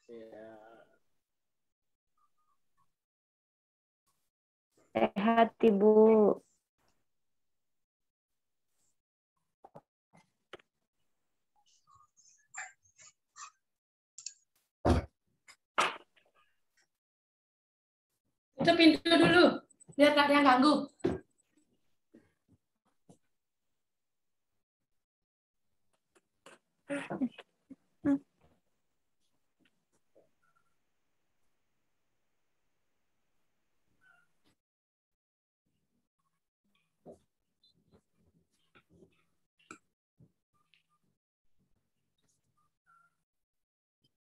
Ya. Sehat, Ibu. Tutup pintu dulu, biar nggak ada yang ganggu.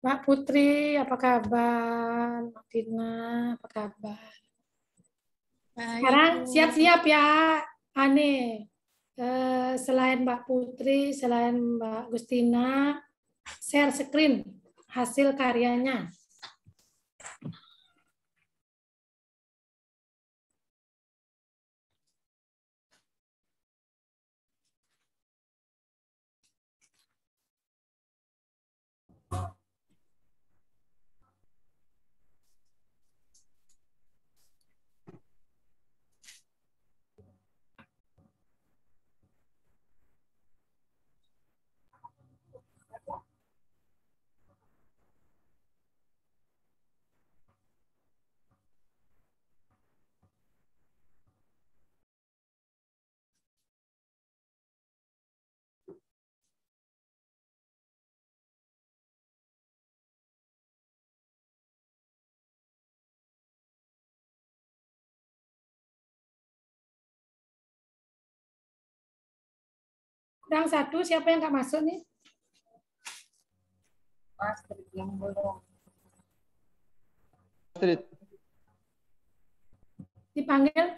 Mbak Putri, apa kabar? Mbak Tina, apa kabar? Sekarang siap-siap ya, Ane. Selain Mbak Putri, selain Mbak Gustina, share screen hasil karyanya. Kurang satu, siapa yang nggak masuk nih? Astrid yang belum. Astrid.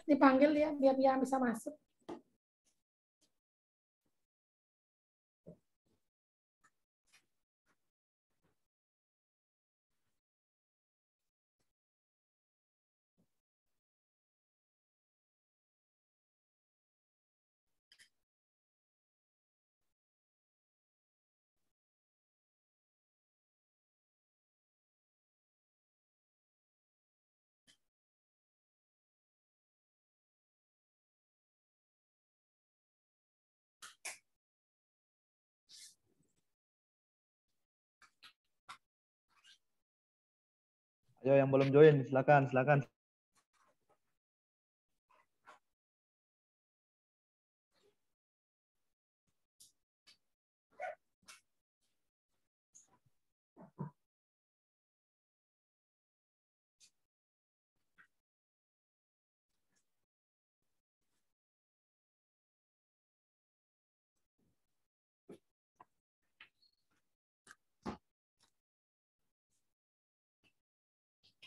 Dipanggil ya, biar dia bisa masuk. Ayo yang belum join, silakan, silakan.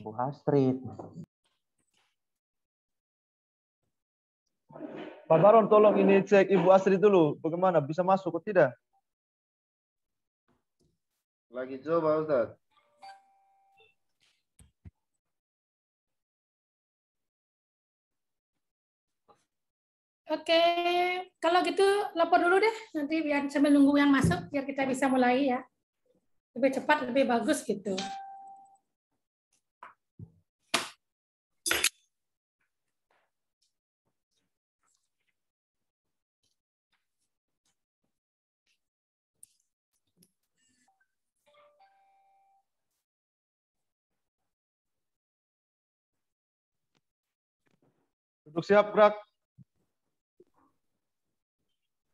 Bu Astrid. Pak Baron, tolong ini cek Ibu Astrid dulu, bagaimana bisa masuk atau tidak? Lagi coba, Ustaz. Oke, kalau gitu lapor dulu deh, nanti biar sambil nunggu yang masuk, biar kita bisa mulai ya. Lebih cepat, lebih bagus gitu. Duduk siap, gerak.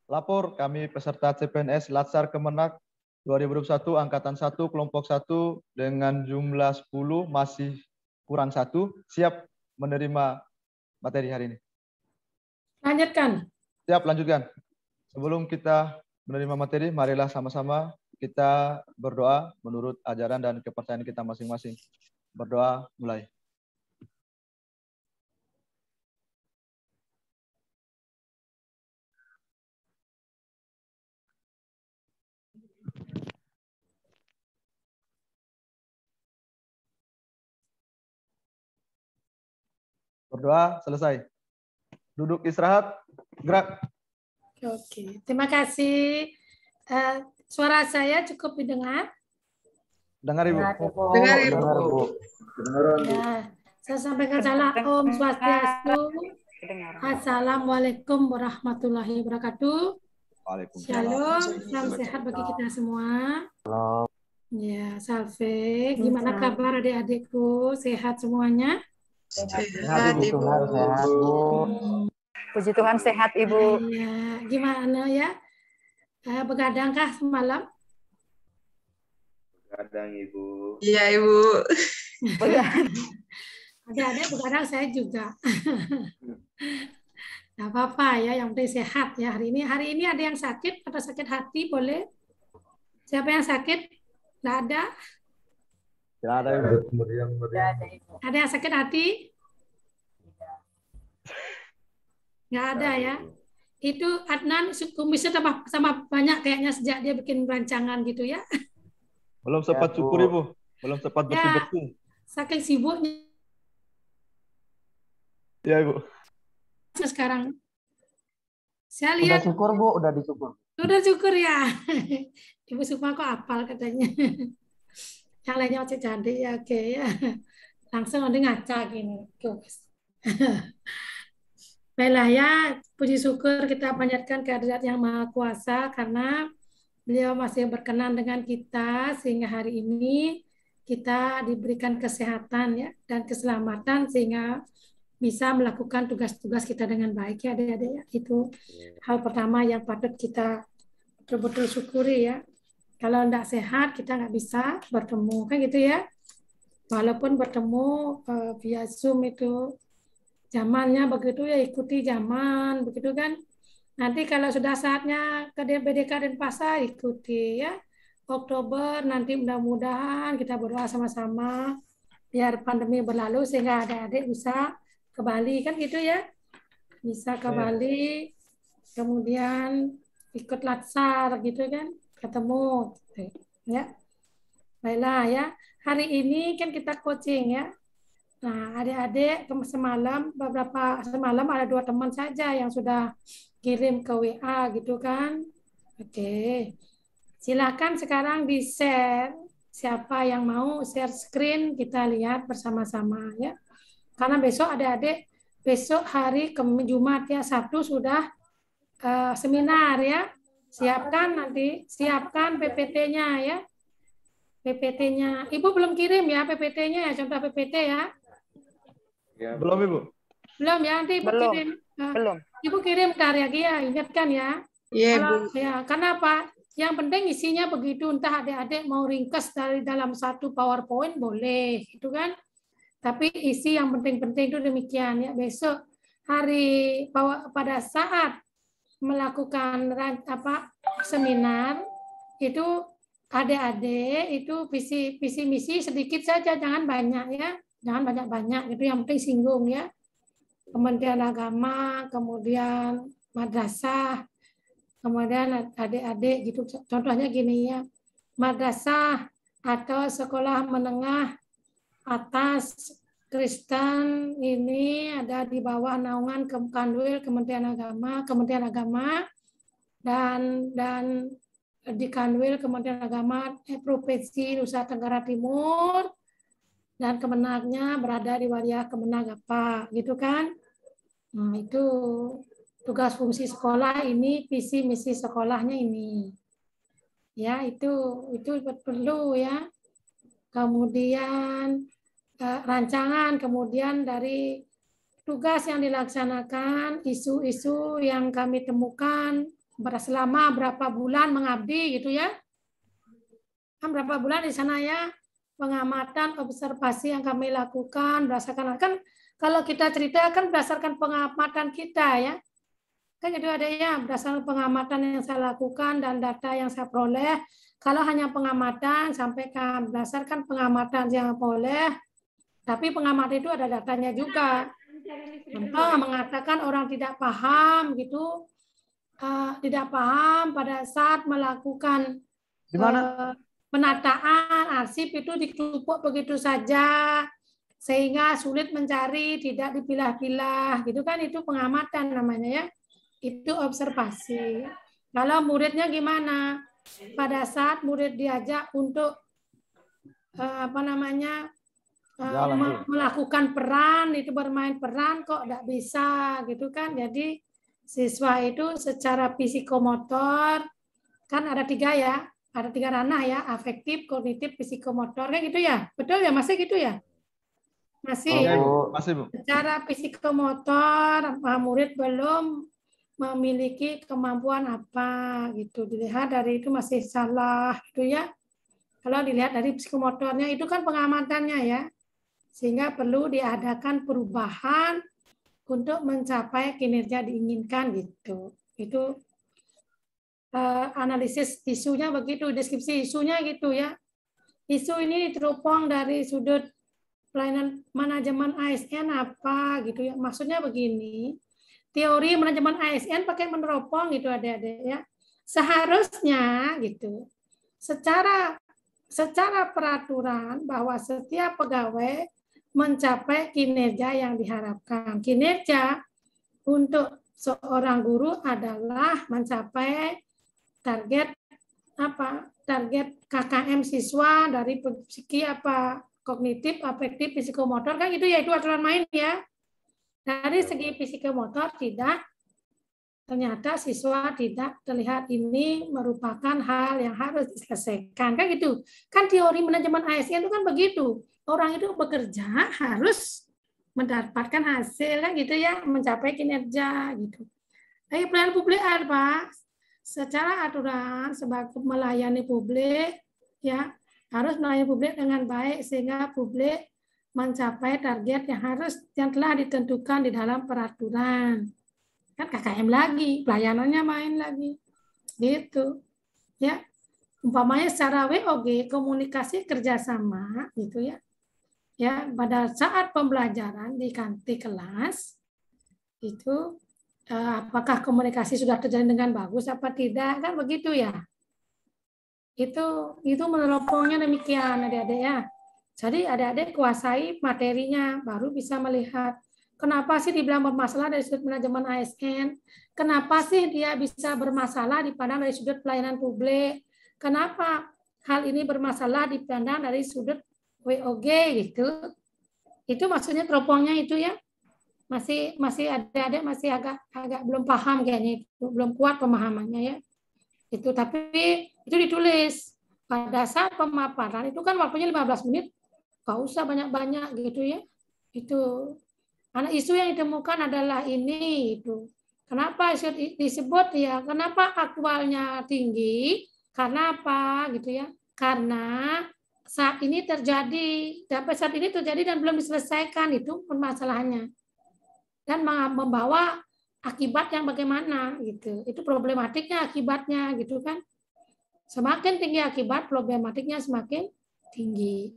Lapor kami peserta CPNS Latsar Kemenak 2021 Angkatan 1 Kelompok 1 dengan jumlah 10 masih kurang 1, siap menerima materi hari ini. Lanjutkan. Siap, lanjutkan. Sebelum kita menerima materi, marilah sama-sama kita berdoa menurut ajaran dan kepercayaan kita masing-masing. Berdoa mulai. Berdoa selesai. Duduk istirahat, gerak. Oke, terima kasih. Suara saya cukup didengar? Dengar Ibu. Dengar, Ibu. Dengar, Bu. Kedengaran, Bu. Ya, saya sampaikan salam Om Swastiastu. Assalamualaikum warahmatullahi wabarakatuh. Shalom, salam sehat bagi kita semua. Halo. Ya, Salve, gimana kabar adik-adikku? Sehat semuanya? Sehat, Ibu. Tuhan sehat, Bu. Puji Tuhan sehat Ibu. Iya, gimana ya? Begadang kah semalam? Kadang Ibu. Iya, Ibu. Adik-adik begadang, saya juga. Nggak apa-apa ya, yang penting sehat ya hari ini. Hari ini ada yang sakit atau sakit hati boleh? Siapa yang sakit? Nggak ada? Tidak ada Ibu. Ada yang sakit hati? Nggak ada ya? Itu Adnan kumisnya sama banyak kayaknya sejak dia bikin rancangan gitu ya. Belum sempat Ya, Bu. syukur Ibu. Belum sempat Ya. bersih-bersih. Saking sibuknya Ya Ibu. sekarang. Saya Udah lihat syukur, Bu. Udah disyukur. udah syukur ya. Ibu Sukma kok apal katanya. Yang lainnya masih cantik ya, oke ya. Langsung ada ngaca gini. Guys. Baiklah ya, puji syukur kita panjatkan kehadirat Yang Maha Kuasa karena beliau masih berkenan dengan kita sehingga hari ini kita diberikan kesehatan ya dan keselamatan sehingga bisa melakukan tugas-tugas kita dengan baik ya adik-adik ya. Itu hal pertama yang patut kita betul-betul syukuri ya. Kalau tidak sehat kita nggak bisa bertemu kan gitu ya. Walaupun bertemu via Zoom itu zamannya begitu ya, ikuti zaman begitu kan. Nanti kalau sudah saatnya ke BDK Denpasar ikuti ya. Oktober nanti mudah-mudahan kita berdoa sama-sama biar pandemi berlalu sehingga adik-adik bisa ke Bali kan gitu ya. Bisa ke Bali kemudian ikut latsar gitu kan, ketemu ya. Baiklah ya. Hari ini kan kita coaching ya. Nah, adik-adik semalam ada 2 teman saja yang sudah kirim ke WA gitu kan. Oke. Silakan sekarang di-share. Siapa yang mau share screen kita lihat bersama-sama ya. Karena besok adik-adik besok hari Jumat ya, Sabtu sudah seminar ya. Siapkan PPT-nya ya. PPT-nya. Ibu belum kirim ya PPT-nya ya, contoh PPT ya. Ya, Belum Ibu. Belum ya, nanti Ibu Belum. kirim. Belum. Ibu kirim karya Gia, ingatkan ya. Iya, Bu. Ya, karena apa? Yang penting isinya begitu, entah adik-adik mau ringkas dari dalam satu PowerPoint boleh, gitu kan? Tapi isi yang penting-penting itu demikian ya. Besok hari pada saat melakukan seminar itu adik-adik itu visi misi sedikit saja, jangan banyak ya, jangan banyak-banyak. Itu yang penting singgung ya. Kementerian Agama, kemudian madrasah, kemudian adik-adik gitu. Contohnya gini ya, madrasah atau sekolah menengah atas Kristen ini ada di bawah naungan Kanwil Kementerian Agama dan di Kanwil Kementerian Agama Provinsi Nusa Tenggara Timur dan kemenagnya berada di wilayah Kemenag apa gitu kan. Nah, itu tugas fungsi sekolah ini, visi misi sekolahnya ini. Ya, itu perlu ya. Kemudian rancangan, kemudian dari tugas yang dilaksanakan, isu-isu yang kami temukan selama berapa bulan mengabdi gitu ya. Kan berapa bulan di sana ya, pengamatan, observasi yang kami lakukan berdasarkan kan kalau kita cerita kan berdasarkan pengamatan kita ya. Kan gitu ada ya, berdasarkan pengamatan yang saya lakukan dan data yang saya peroleh. Kalau hanya pengamatan sampaikan berdasarkan pengamatan yang boleh, tapi pengamatan itu ada datanya juga. Contoh mengatakan orang tidak paham gitu, tidak paham pada saat melakukan penataan arsip itu ditumpuk begitu saja sehingga sulit mencari, tidak dipilah-pilah gitu kan, itu pengamatan namanya ya. Itu observasi. Kalau muridnya gimana? Pada saat murid diajak untuk apa namanya Jalan, Bu. melakukan peran, itu bermain peran kok tidak bisa gitu kan. Jadi siswa itu secara psikomotor kan ada 3 ya, ada 3 ranah ya, afektif, kognitif, psikomotor kan gitu ya, betul ya masih gitu ya, masih. Iya, Bu. Masih, Bu. Secara psikomotor murid belum memiliki kemampuan apa gitu, dilihat dari itu masih salah gitu ya. Kalau dilihat dari psikomotornya itu kan pengamatannya ya, sehingga perlu diadakan perubahan untuk mencapai kinerja diinginkan gitu. Itu analisis isunya begitu, deskripsi isunya gitu ya. Isu ini teropong dari sudut pelayanan manajemen ASN apa gitu ya. Maksudnya begini, teori manajemen ASN pakai meneropong gitu adik-adik ya. Seharusnya gitu, secara peraturan bahwa setiap pegawai mencapai kinerja yang diharapkan. Kinerja untuk seorang guru adalah mencapai target apa? Target KKM siswa dari psiki apa? Kognitif, afektif, psikomotor kan itu ya, itu aturan main ya. Dari segi psikomotor ternyata siswa tidak terlihat ini merupakan hal yang harus diselesaikan kan gitu. Kan teori manajemen ASN itu kan begitu. Orang itu bekerja harus mendapatkan hasil kan gitu ya, mencapai kinerja gitu. Tapi pelayanan publik apa? Secara aturan sebagai melayani publik ya, harus melayani publik dengan baik sehingga publik mencapai target yang telah ditentukan di dalam peraturan. Kan KKM lagi, pelayanannya main lagi. Gitu. Ya. Umpamanya secara WOG, komunikasi kerjasama gitu ya. Ya, pada saat pembelajaran di kelas itu apakah komunikasi sudah terjalin dengan bagus apa tidak kan begitu ya. Itu meneropongnya demikian adik-adik ya. Jadi adik-adik kuasai materinya baru bisa melihat kenapa sih dibilang bermasalah dari sudut manajemen ASN? Kenapa sih dia bisa bermasalah dipandang dari sudut pelayanan publik? Kenapa hal ini bermasalah dipandang dari sudut WOG gitu? Itu maksudnya teropongnya itu ya. Masih adik-adik masih agak belum paham kayaknya, belum kuat pemahamannya ya. Itu tapi itu ditulis pada saat pemaparan itu kan waktunya 15 menit, nggak usah banyak-banyak gitu ya. Itu karena isu yang ditemukan adalah ini itu. Kenapa disebut ya? Kenapa aktualnya tinggi? Karena apa gitu ya? Karena saat ini terjadi, sampai saat ini terjadi dan belum diselesaikan itu permasalahannya. Dan membawa akibat yang bagaimana gitu. Itu problematiknya akibatnya gitu kan. Semakin tinggi akibat, problematiknya semakin tinggi.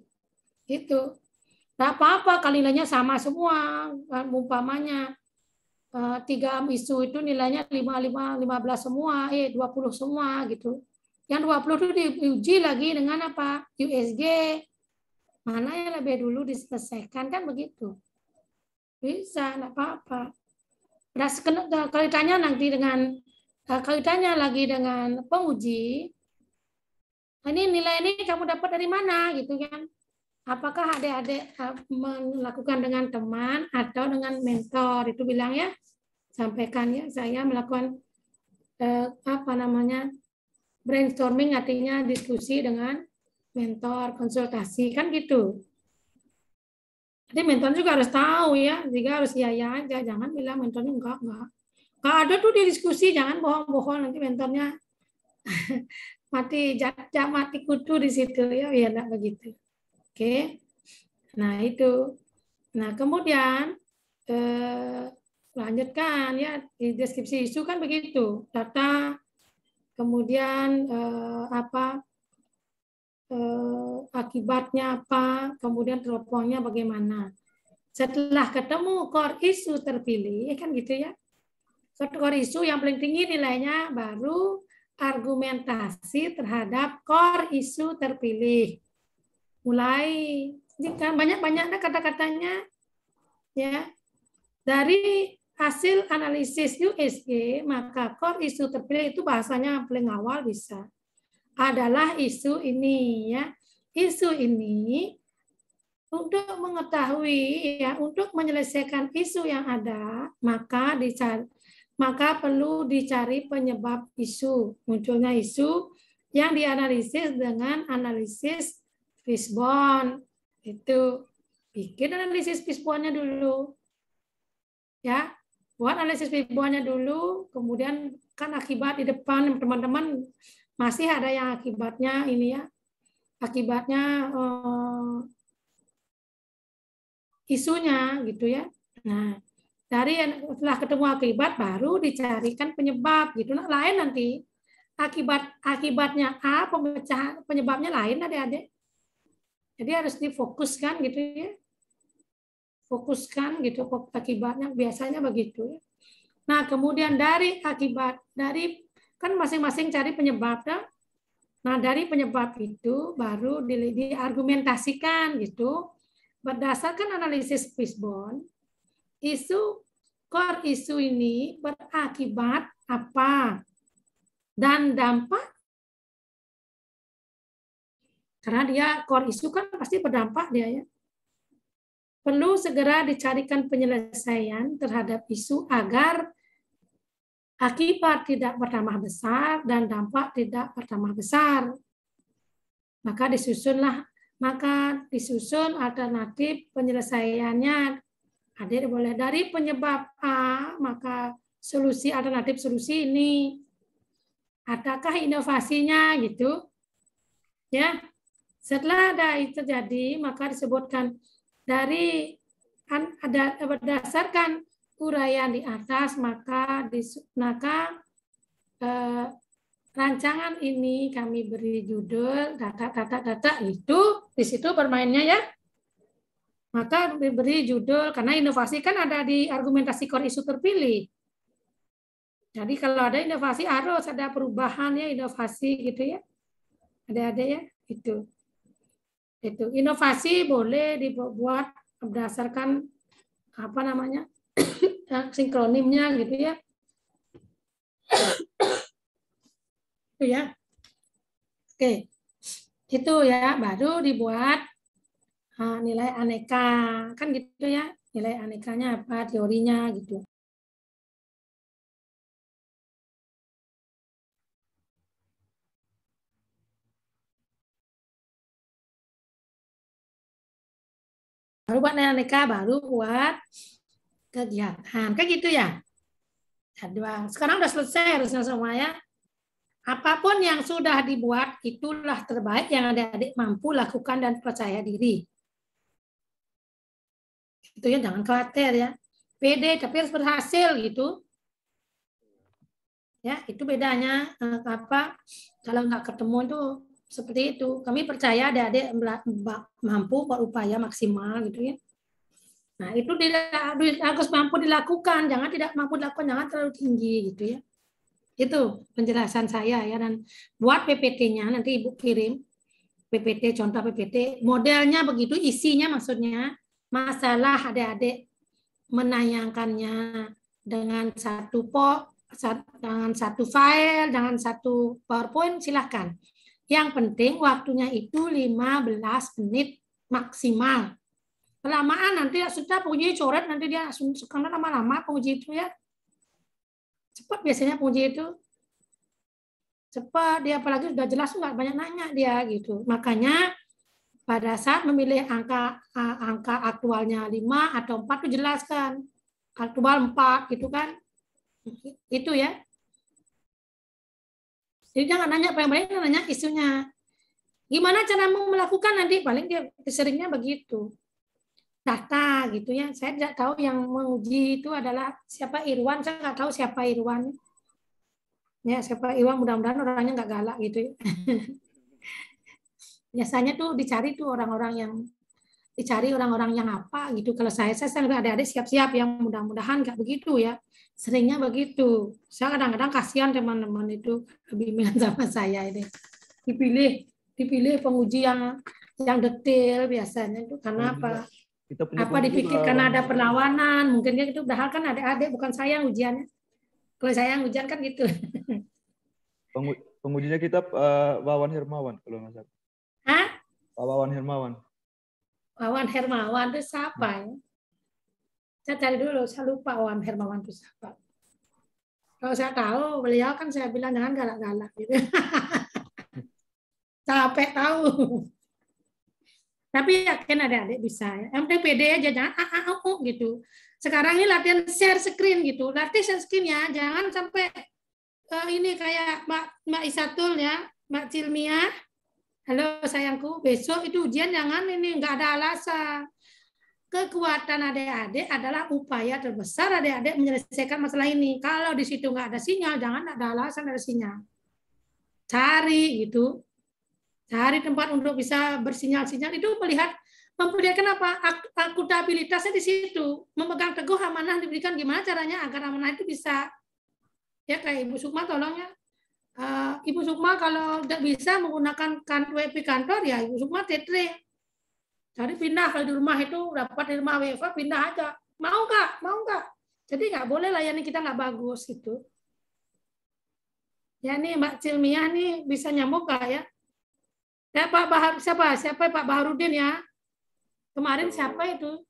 Itu. Nggak apa-apa kalau nilainya sama semua. Umpamanya 3 isu itu nilainya 15 semua, 20 semua gitu. Yang 20 itu diuji lagi dengan apa? USG. Mana yang lebih dulu diselesaikan kan begitu. Bisa, nggak apa-apa. Kalau ditanya nanti kalau ditanya lagi dengan penguji, ini nilai ini kamu dapat dari mana gitu kan? Apakah adik-adik melakukan dengan teman atau dengan mentor? Itu bilang ya, sampaikan ya, saya melakukan brainstorming, artinya diskusi dengan mentor, konsultasi kan gitu. Jadi mentor juga harus tahu ya, jika harus ya aja, jangan bilang mentornya enggak. Enggak ada tuh di diskusi, jangan bohong-bohong nanti mentornya mati kutu di situ ya, enggak begitu. Oke. Nah, itu. Nah, kemudian lanjutkan ya, di deskripsi isu kan begitu. Data, kemudian akibatnya apa, kemudian teropongnya bagaimana. Setelah ketemu core isu terpilih, kan gitu ya. Core isu yang paling tinggi nilainya baru argumentasi terhadap core isu terpilih. Mulai, jika banyak-banyaknya kata-katanya, ya dari hasil analisis USG, maka core isu terpilih itu bahasanya paling awal bisa adalah isu ini ya. isu ini untuk mengetahui ya, untuk menyelesaikan isu yang ada, maka perlu dicari penyebab isu. Munculnya isu yang dianalisis dengan analisis fishbone. Itu bikin analisis fishbone-nya dulu. Ya, buat analisis fishbone-nya dulu, kemudian kan akibat di depan teman-teman masih ada yang akibatnya ini ya. Akibatnya isunya gitu ya. Nah, setelah ketemu akibat baru dicarikan penyebab gitu. Nah, lain nanti akibatnya A, penyebabnya lain adik-adik. Jadi harus difokuskan gitu ya. Fokuskan gitu akibatnya, biasanya begitu ya. Nah, kemudian dari kan masing-masing cari penyebab ya. Nah, dari penyebab itu baru diargumentasikan gitu. Berdasarkan analisis fishbone, core isu ini berakibat apa dan dampak, karena dia core isu kan pasti berdampak dia ya. Perlu segera dicarikan penyelesaian terhadap isu agar akibat tidak bertambah besar dan dampak tidak bertambah besar. Maka disusun alternatif penyelesaiannya. Adik boleh dari penyebab A, maka alternatif solusi ini. Adakah inovasinya gitu? Ya. Setelah ada itu terjadi, maka disebutkan berdasarkan uraian di atas, maka rancangan ini kami beri judul data itu di situ bermainnya ya. Maka diberi judul karena inovasi kan ada di argumentasi core isu terpilih. Jadi kalau ada inovasi harus ada perubahan ya, inovasi gitu ya. Ada ya itu. Itu inovasi boleh dibuat berdasarkan apa namanya? Sinkronimnya gitu ya. Itu ya. Oke. Itu ya, baru dibuat nilai aneka. Kan gitu ya. Nilai anekanya apa, teorinya gitu. Baru buat nilai aneka, baru buat kegiatan. Kan gitu ya. Sekarang udah selesai harusnya semua ya. Apapun yang sudah dibuat, itulah terbaik yang adik-adik mampu lakukan dan percaya diri. Itu ya, jangan khawatir ya. Pede tapi harus berhasil gitu. Ya, itu bedanya kalau nggak ketemu itu seperti itu. Kami percaya adik-adik mampu berupaya maksimal gitu ya. Nah, itu harus mampu dilakukan, jangan tidak mampu dilakukan, jangan terlalu tinggi gitu ya. Itu penjelasan saya ya. Dan buat PPT-nya nanti Ibu kirim PPT, contoh PPT, modelnya begitu, isinya maksudnya masalah adik-adik menayangkannya dengan satu file, dengan satu PowerPoint, silahkan. Yang penting waktunya itu 15 menit maksimal. Kelamaan nanti sudah penguji coret, nanti dia karena lama-lama penguji itu ya. Cepat biasanya penguji itu. Cepat, dia apalagi sudah jelas nggak banyak nanya dia gitu. Makanya pada saat memilih angka aktualnya 5 atau 4 itu jelaskan. Aktual 4 gitu kan. Itu ya. Jadi jangan nanya apa yang baik, nanya isunya. Gimana caramu melakukan nanti? Paling dia seringnya begitu. Data gitu ya. Saya tidak tahu yang menguji itu adalah siapa Irwan. Saya nggak tahu siapa Irwan. Ya, siapa Irwan, mudah-mudahan orangnya nggak galak gitu ya. Biasanya tuh dicari tuh orang-orang yang apa gitu. Kalau saya ada adik-adik siap-siap yang mudah-mudahan nggak begitu ya. Seringnya begitu. Saya kadang-kadang kasihan teman-teman itu bimbingan sama saya ini. Dipilih penguji yang detail biasanya itu karena apa? Apa dipikir karena ada perlawanan, mungkin gitu. Padahal kan adik-adik bukan saya yang ujiannya. Kalau saya yang ujian kan gitu. Pengujinya kita Wawan Hermawan kalau nggak salah. Hah? Pak Wawan Hermawan. Wawan Hermawan itu siapa ya? Saya cari dulu, saya lupa Wawan Hermawan itu siapa. Kalau saya tahu, beliau kan saya bilang jangan galak-galak gitu. Capek tahu. Tapi yakin adik-adik bisa. Yang penting pede aja, jangan gitu. Sekarang ini latihan share screen gitu. Latih share screen ya, jangan sampai ini kayak Mbak Isatul ya, Mbak Cilmiah. Halo sayangku, besok itu ujian jangan ini, nggak ada alasan. Kekuatan adik-adik adalah upaya terbesar adik-adik menyelesaikan masalah ini. Kalau di situ nggak ada sinyal, jangan ada alasan ada sinyal. Cari gitu. Cari tempat untuk bisa bersinyal-sinyal itu memperlihatkan apa? Akuntabilitasnya di situ. Memegang teguh amanah diberikan gimana caranya agar amanah itu bisa ya kayak Ibu Sukma tolong ya. Ibu Sukma kalau tidak bisa menggunakan WP kantor ya Ibu Sukma tetre. Jadi pindah kalau di rumah itu dapat di rumah WFA pindah aja. Mau nggak? Mau nggak? Jadi nggak boleh layanan kita nggak bagus gitu. Ya nih Mbak Cilmiah nih bisa nyambung nggak ya? Ya Pak Bahar siapa Pak Baharudin ya? Kemarin siapa itu?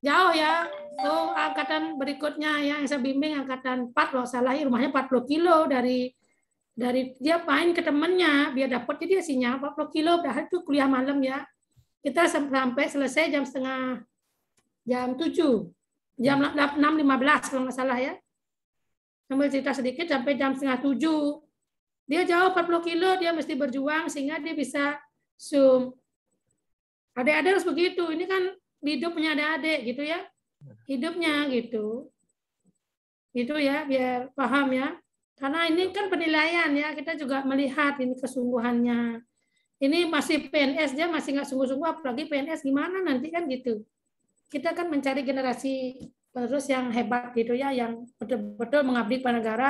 Jauh ya. Oh angkatan berikutnya yang saya bimbing angkatan 4 loh salah rumahnya 40 kilo dari dia main ke temennya biar dapat jadi sinyal 40 kilo padahal itu kuliah malam ya. Kita sampai selesai jam 7 jam 6.15 kalau nggak salah ya. Sambil cerita sedikit sampai jam 6:30. Dia jauh 40 kilo, dia mesti berjuang sehingga dia bisa Zoom. Adik-adik harus begitu. Ini kan hidupnya adik-adik gitu ya. Hidupnya gitu. Itu ya, biar paham ya. Karena ini kan penilaian ya, kita juga melihat ini kesungguhannya. Ini masih PNS, dia masih nggak sungguh-sungguh, apalagi PNS gimana nanti kan gitu. Kita kan mencari generasi penerus yang hebat gitu ya, yang betul-betul mengabdi pada negara,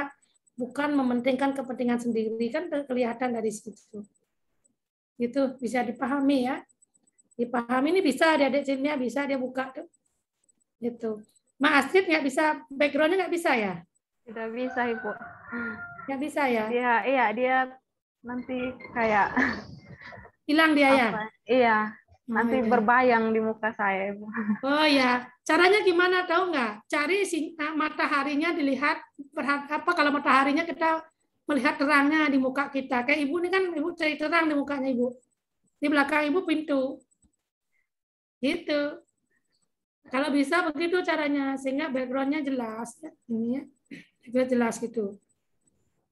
bukan mementingkan kepentingan sendiri, kan kelihatan dari situ. Itu bisa dipahami ya. Dipahami ini bisa, adik-adik sini bisa dia buka tuh. Gitu. Mbak Astrid nggak bisa, background-nya nggak bisa ya? Tidak bisa, Ibu. Nggak bisa ya? Dia nanti kayak hilang dia ya? Iya, nanti berbayang di muka saya, Ibu. Oh ya, caranya gimana tahu nggak? Cari mataharinya dilihat, kalau mataharinya kita melihat terangnya di muka kita. Kayak Ibu ini kan Ibu cari terang di mukanya Ibu. Di belakang Ibu pintu. Gitu. Kalau bisa begitu caranya sehingga background-nya jelas. Ini ya. Jelas gitu.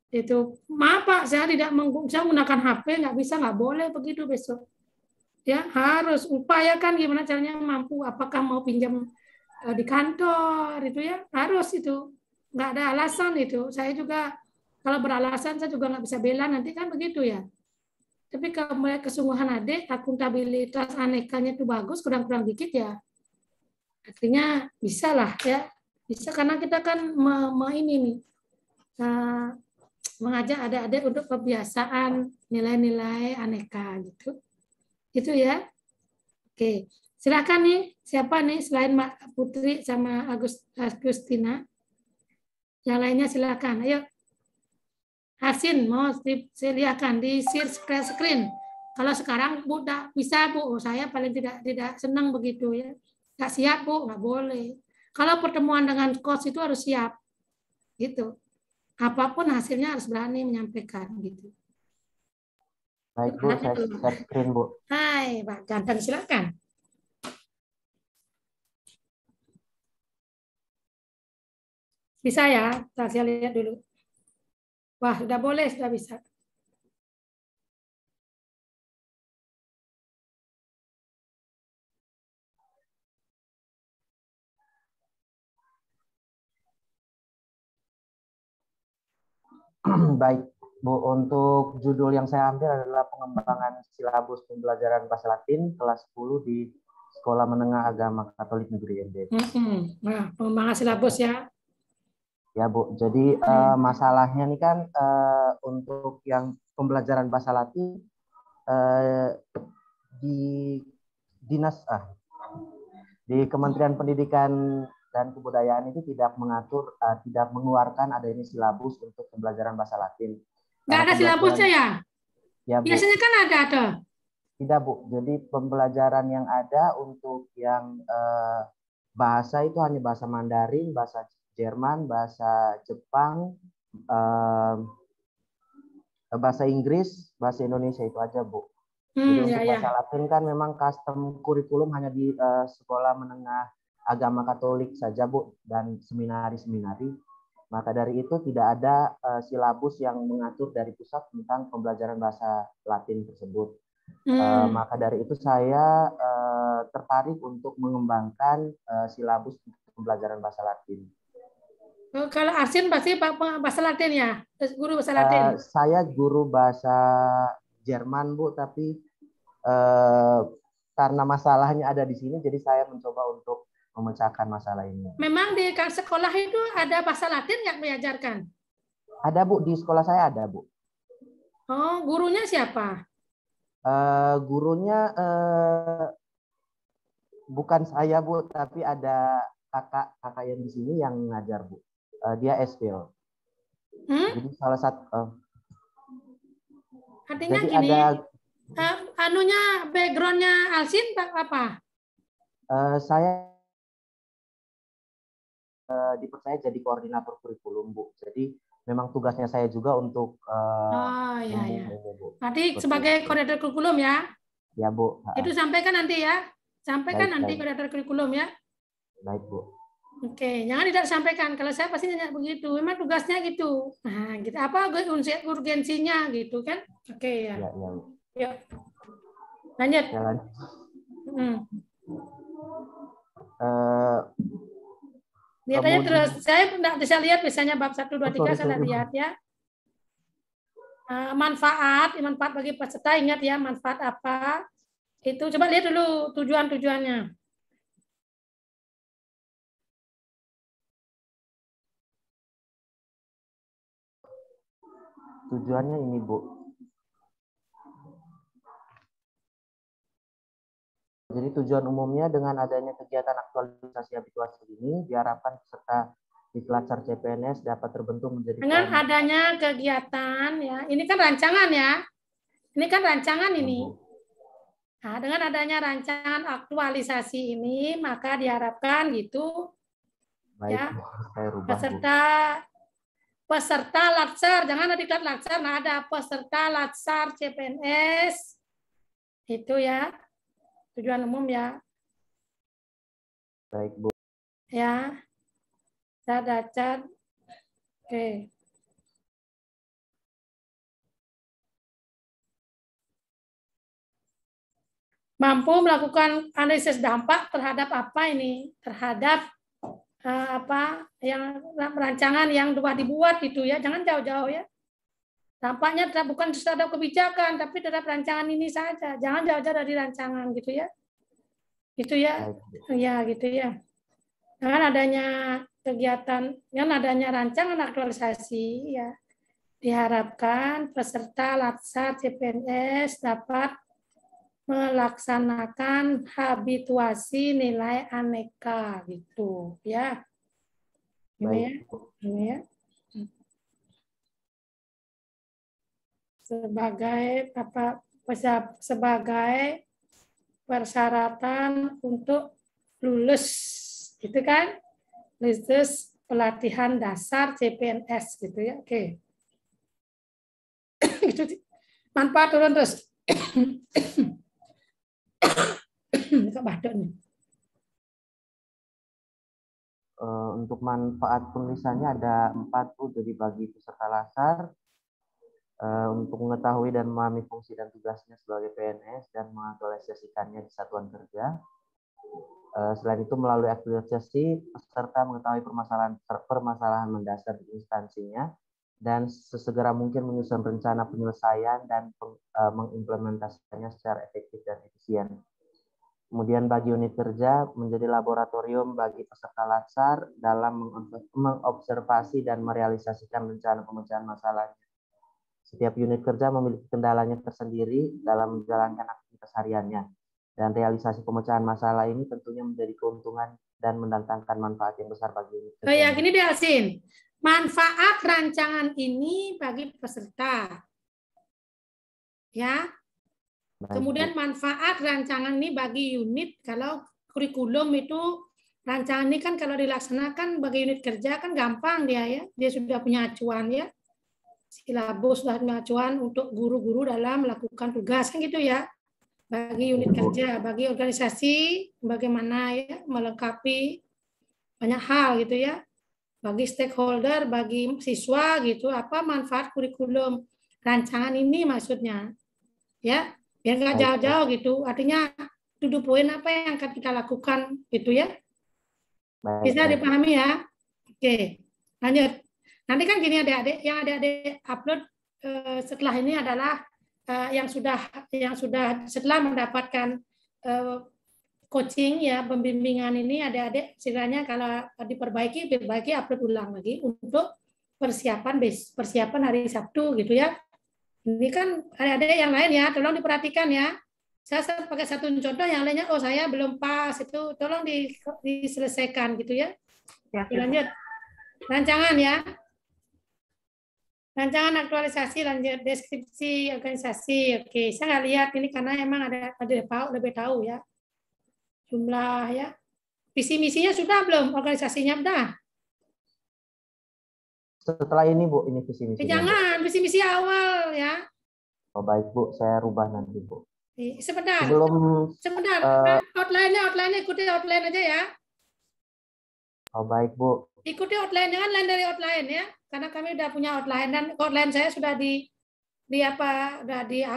Itu maaf Pak, saya tidak menggunakan HP, nggak bisa, nggak boleh begitu besok. Ya harus upayakan gimana caranya mampu. Apakah mau pinjam di kantor itu ya harus itu. Nggak ada alasan itu. Saya juga kalau beralasan saya juga nggak bisa bela nanti kan begitu ya. Tapi kalau melihat kesungguhan adik, akuntabilitas anekanya itu bagus, kurang-kurang dikit ya. Artinya bisa lah ya. Bisa karena kita kan ini nih. Mengajak adik-adik untuk kebiasaan nilai-nilai aneka gitu. Itu ya. Oke. Silakan nih, siapa nih selain Mbak Putri sama Agustina? Yang lainnya silakan. Ayo. Hasin mau silakan di share screen. Kalau sekarang Bu tidak bisa Bu, saya paling tidak senang begitu ya. Nggak siap Bu, nggak boleh. Kalau pertemuan dengan coach itu harus siap. Gitu. Apapun hasilnya harus berani menyampaikan gitu. Baik Bu, saya share screen Bu. Hai Pak Ganteng, silakan. Bisa ya? Saya lihat dulu. Wah, sudah boleh, sudah bisa. Baik Bu, untuk judul yang saya ambil adalah pengembangan silabus pembelajaran bahasa Latin kelas 10 di Sekolah Menengah Agama Katolik Negeri ND. Nah, pengembangan silabus ya. Ya Bu, jadi masalahnya nih kan untuk yang pembelajaran bahasa Latin di di Kementerian Pendidikan dan Kebudayaan itu tidak mengatur, tidak mengeluarkan adanya silabus untuk pembelajaran bahasa Latin. Nggak ada silabusnya ya? Ya Bu. Biasanya kan ada tuh. Tidak, Bu. Jadi pembelajaran yang ada untuk yang bahasa itu hanya bahasa Mandarin, bahasa Jerman, bahasa Jepang, bahasa Inggris, bahasa Indonesia itu aja, Bu. Jadi untuk bahasa Latin kan memang custom kurikulum hanya di sekolah menengah agama Katolik saja, Bu, dan seminari-seminari. Maka dari itu tidak ada silabus yang mengatur dari pusat tentang pembelajaran bahasa Latin tersebut. Maka dari itu saya tertarik untuk mengembangkan silabus pembelajaran bahasa Latin. Kalau Arsin pasti bahasa Latin ya, guru bahasa Latin. Saya guru bahasa Jerman, Bu, tapi karena masalahnya ada di sini, jadi saya mencoba untuk memecahkan masalah ini. Memang di sekolah itu ada bahasa Latin yang diajarkan? Ada, Bu, di sekolah saya ada, Bu. Oh, gurunya siapa? Gurunya bukan saya, Bu, tapi ada kakak yang di sini yang ngajar, Bu. Dia SPL. Jadi salah satu. Artinya jadi gini, ada, backgroundnya Alsin apa? Saya dipercaya jadi koordinator kurikulum, Bu. Jadi memang tugasnya saya juga untuk iya. Bu. Nanti sebagai koordinator kurikulum ya? Ya, Bu. Itu sampaikan nanti ya. Sampaikan nanti koordinator kurikulum ya. Baik, Bu. Oke, jangan tidak sampaikan. Kalau saya pasti nanya begitu. Memang tugasnya gitu. Nah, gitu. Apa urgensinya gitu kan? Oke ya. Ya. Lanjut. Jalan. Lihat aja terus. Saya tidak bisa lihat misalnya bab 1, 2, 3 saya lihat ya. Manfaat bagi peserta, ingat ya, manfaat apa? Itu coba lihat dulu tujuan-tujuannya. Tujuannya ini, Bu. Jadi tujuan umumnya dengan adanya kegiatan aktualisasi habituasi ini diharapkan peserta di Latsar CPNS dapat terbentuk menjadi dengan adanya kegiatan ya. Ini kan rancangan ya. Ini kan rancangan ini. Nah, dengan adanya rancangan aktualisasi ini maka diharapkan gitu. Baik, ya. Saya rubah, peserta Latsar, jangan ada diklat Latsar, nah ada peserta Latsar CPNS itu ya, tujuan umum ya. Baik, Bu. Ya, saya catat. Oke. Mampu melakukan analisis dampak terhadap apa ini? Terhadap apa yang rancangan yang telah dibuat itu ya, jangan jauh-jauh ya. Dampaknya bukan terhadap kebijakan, tapi terhadap rancangan ini saja. Jangan jauh-jauh dari rancangan gitu ya. Gitu ya. Ya, gitu ya. Dengan adanya kegiatan, dengan adanya rancangan aktualisasi ya, diharapkan peserta Latsar CPNS dapat melaksanakan habituasi nilai aneka gitu ya. Ini ya. Sebagai persyaratan untuk lulus gitu kan, lulus pelatihan dasar CPNS gitu ya. Oke. Gitu. Manfaat turun terus. Untuk manfaat penulisannya ada 4, Bu, jadi bagi peserta Latsar untuk mengetahui dan memahami fungsi dan tugasnya sebagai PNS dan mengaktualisasikannya di satuan kerja. Selain itu melalui aktualisasi peserta mengetahui permasalahan mendasar di instansinya dan sesegera mungkin menyusun rencana penyelesaian dan mengimplementasikannya secara efektif dan efisien. Kemudian bagi unit kerja menjadi laboratorium bagi peserta Latsar dalam mengobservasi dan merealisasikan rencana pemecahan masalahnya. Setiap unit kerja memiliki kendalanya tersendiri dalam menjalankan aktivitas hariannya. Dan realisasi pemecahan masalah ini tentunya menjadi keuntungan dan mendatangkan manfaat yang besar bagi unit kerja. Oh ya, gini deh Alsin. Manfaat rancangan ini bagi peserta. Ya. Kemudian manfaat rancangan ini bagi unit, kalau kurikulum itu rancangan ini kan kalau dilaksanakan bagi unit kerja kan gampang dia ya, dia sudah punya acuan ya, silabus sudah punya acuan untuk guru-guru dalam melakukan tugas kan gitu ya, bagi unit kerja, bagi organisasi bagaimana ya melengkapi banyak hal gitu ya, bagi stakeholder, bagi siswa gitu, apa manfaat kurikulum rancangan ini maksudnya ya. Biar nggak jauh-jauh gitu, artinya duduk poin apa yang akan kita lakukan gitu ya. Bisa dipahami ya? Oke, lanjut. Nanti kan gini adik-adik, yang adik-adik upload setelah ini adalah yang sudah setelah mendapatkan coaching ya, pembimbingan ini adik-adik sekiranya kalau diperbaiki upload ulang lagi untuk persiapan hari Sabtu gitu ya. Ini kan ada yang lain ya, tolong diperhatikan ya. Saya pakai satu contoh, yang lainnya, oh saya belum pas, itu tolong diselesaikan gitu ya. Lanjut. Rancangan ya. Rancangan aktualisasi, lanjut deskripsi organisasi. Oke, saya nggak lihat ini karena emang ada lebih tahu ya. Jumlah ya. Visi misinya sudah belum? Organisasinya udah? Setelah ini Bu, ini visi misi. Jangan, visi misi awal ya. Oh baik Bu, saya rubah nanti Bu. Sebentar. Sebentar. Outline-nya ikuti outline aja ya. Oh baik Bu. Ikuti outline, jangan lain dari outline ya. Karena kami udah punya outline dan outline saya sudah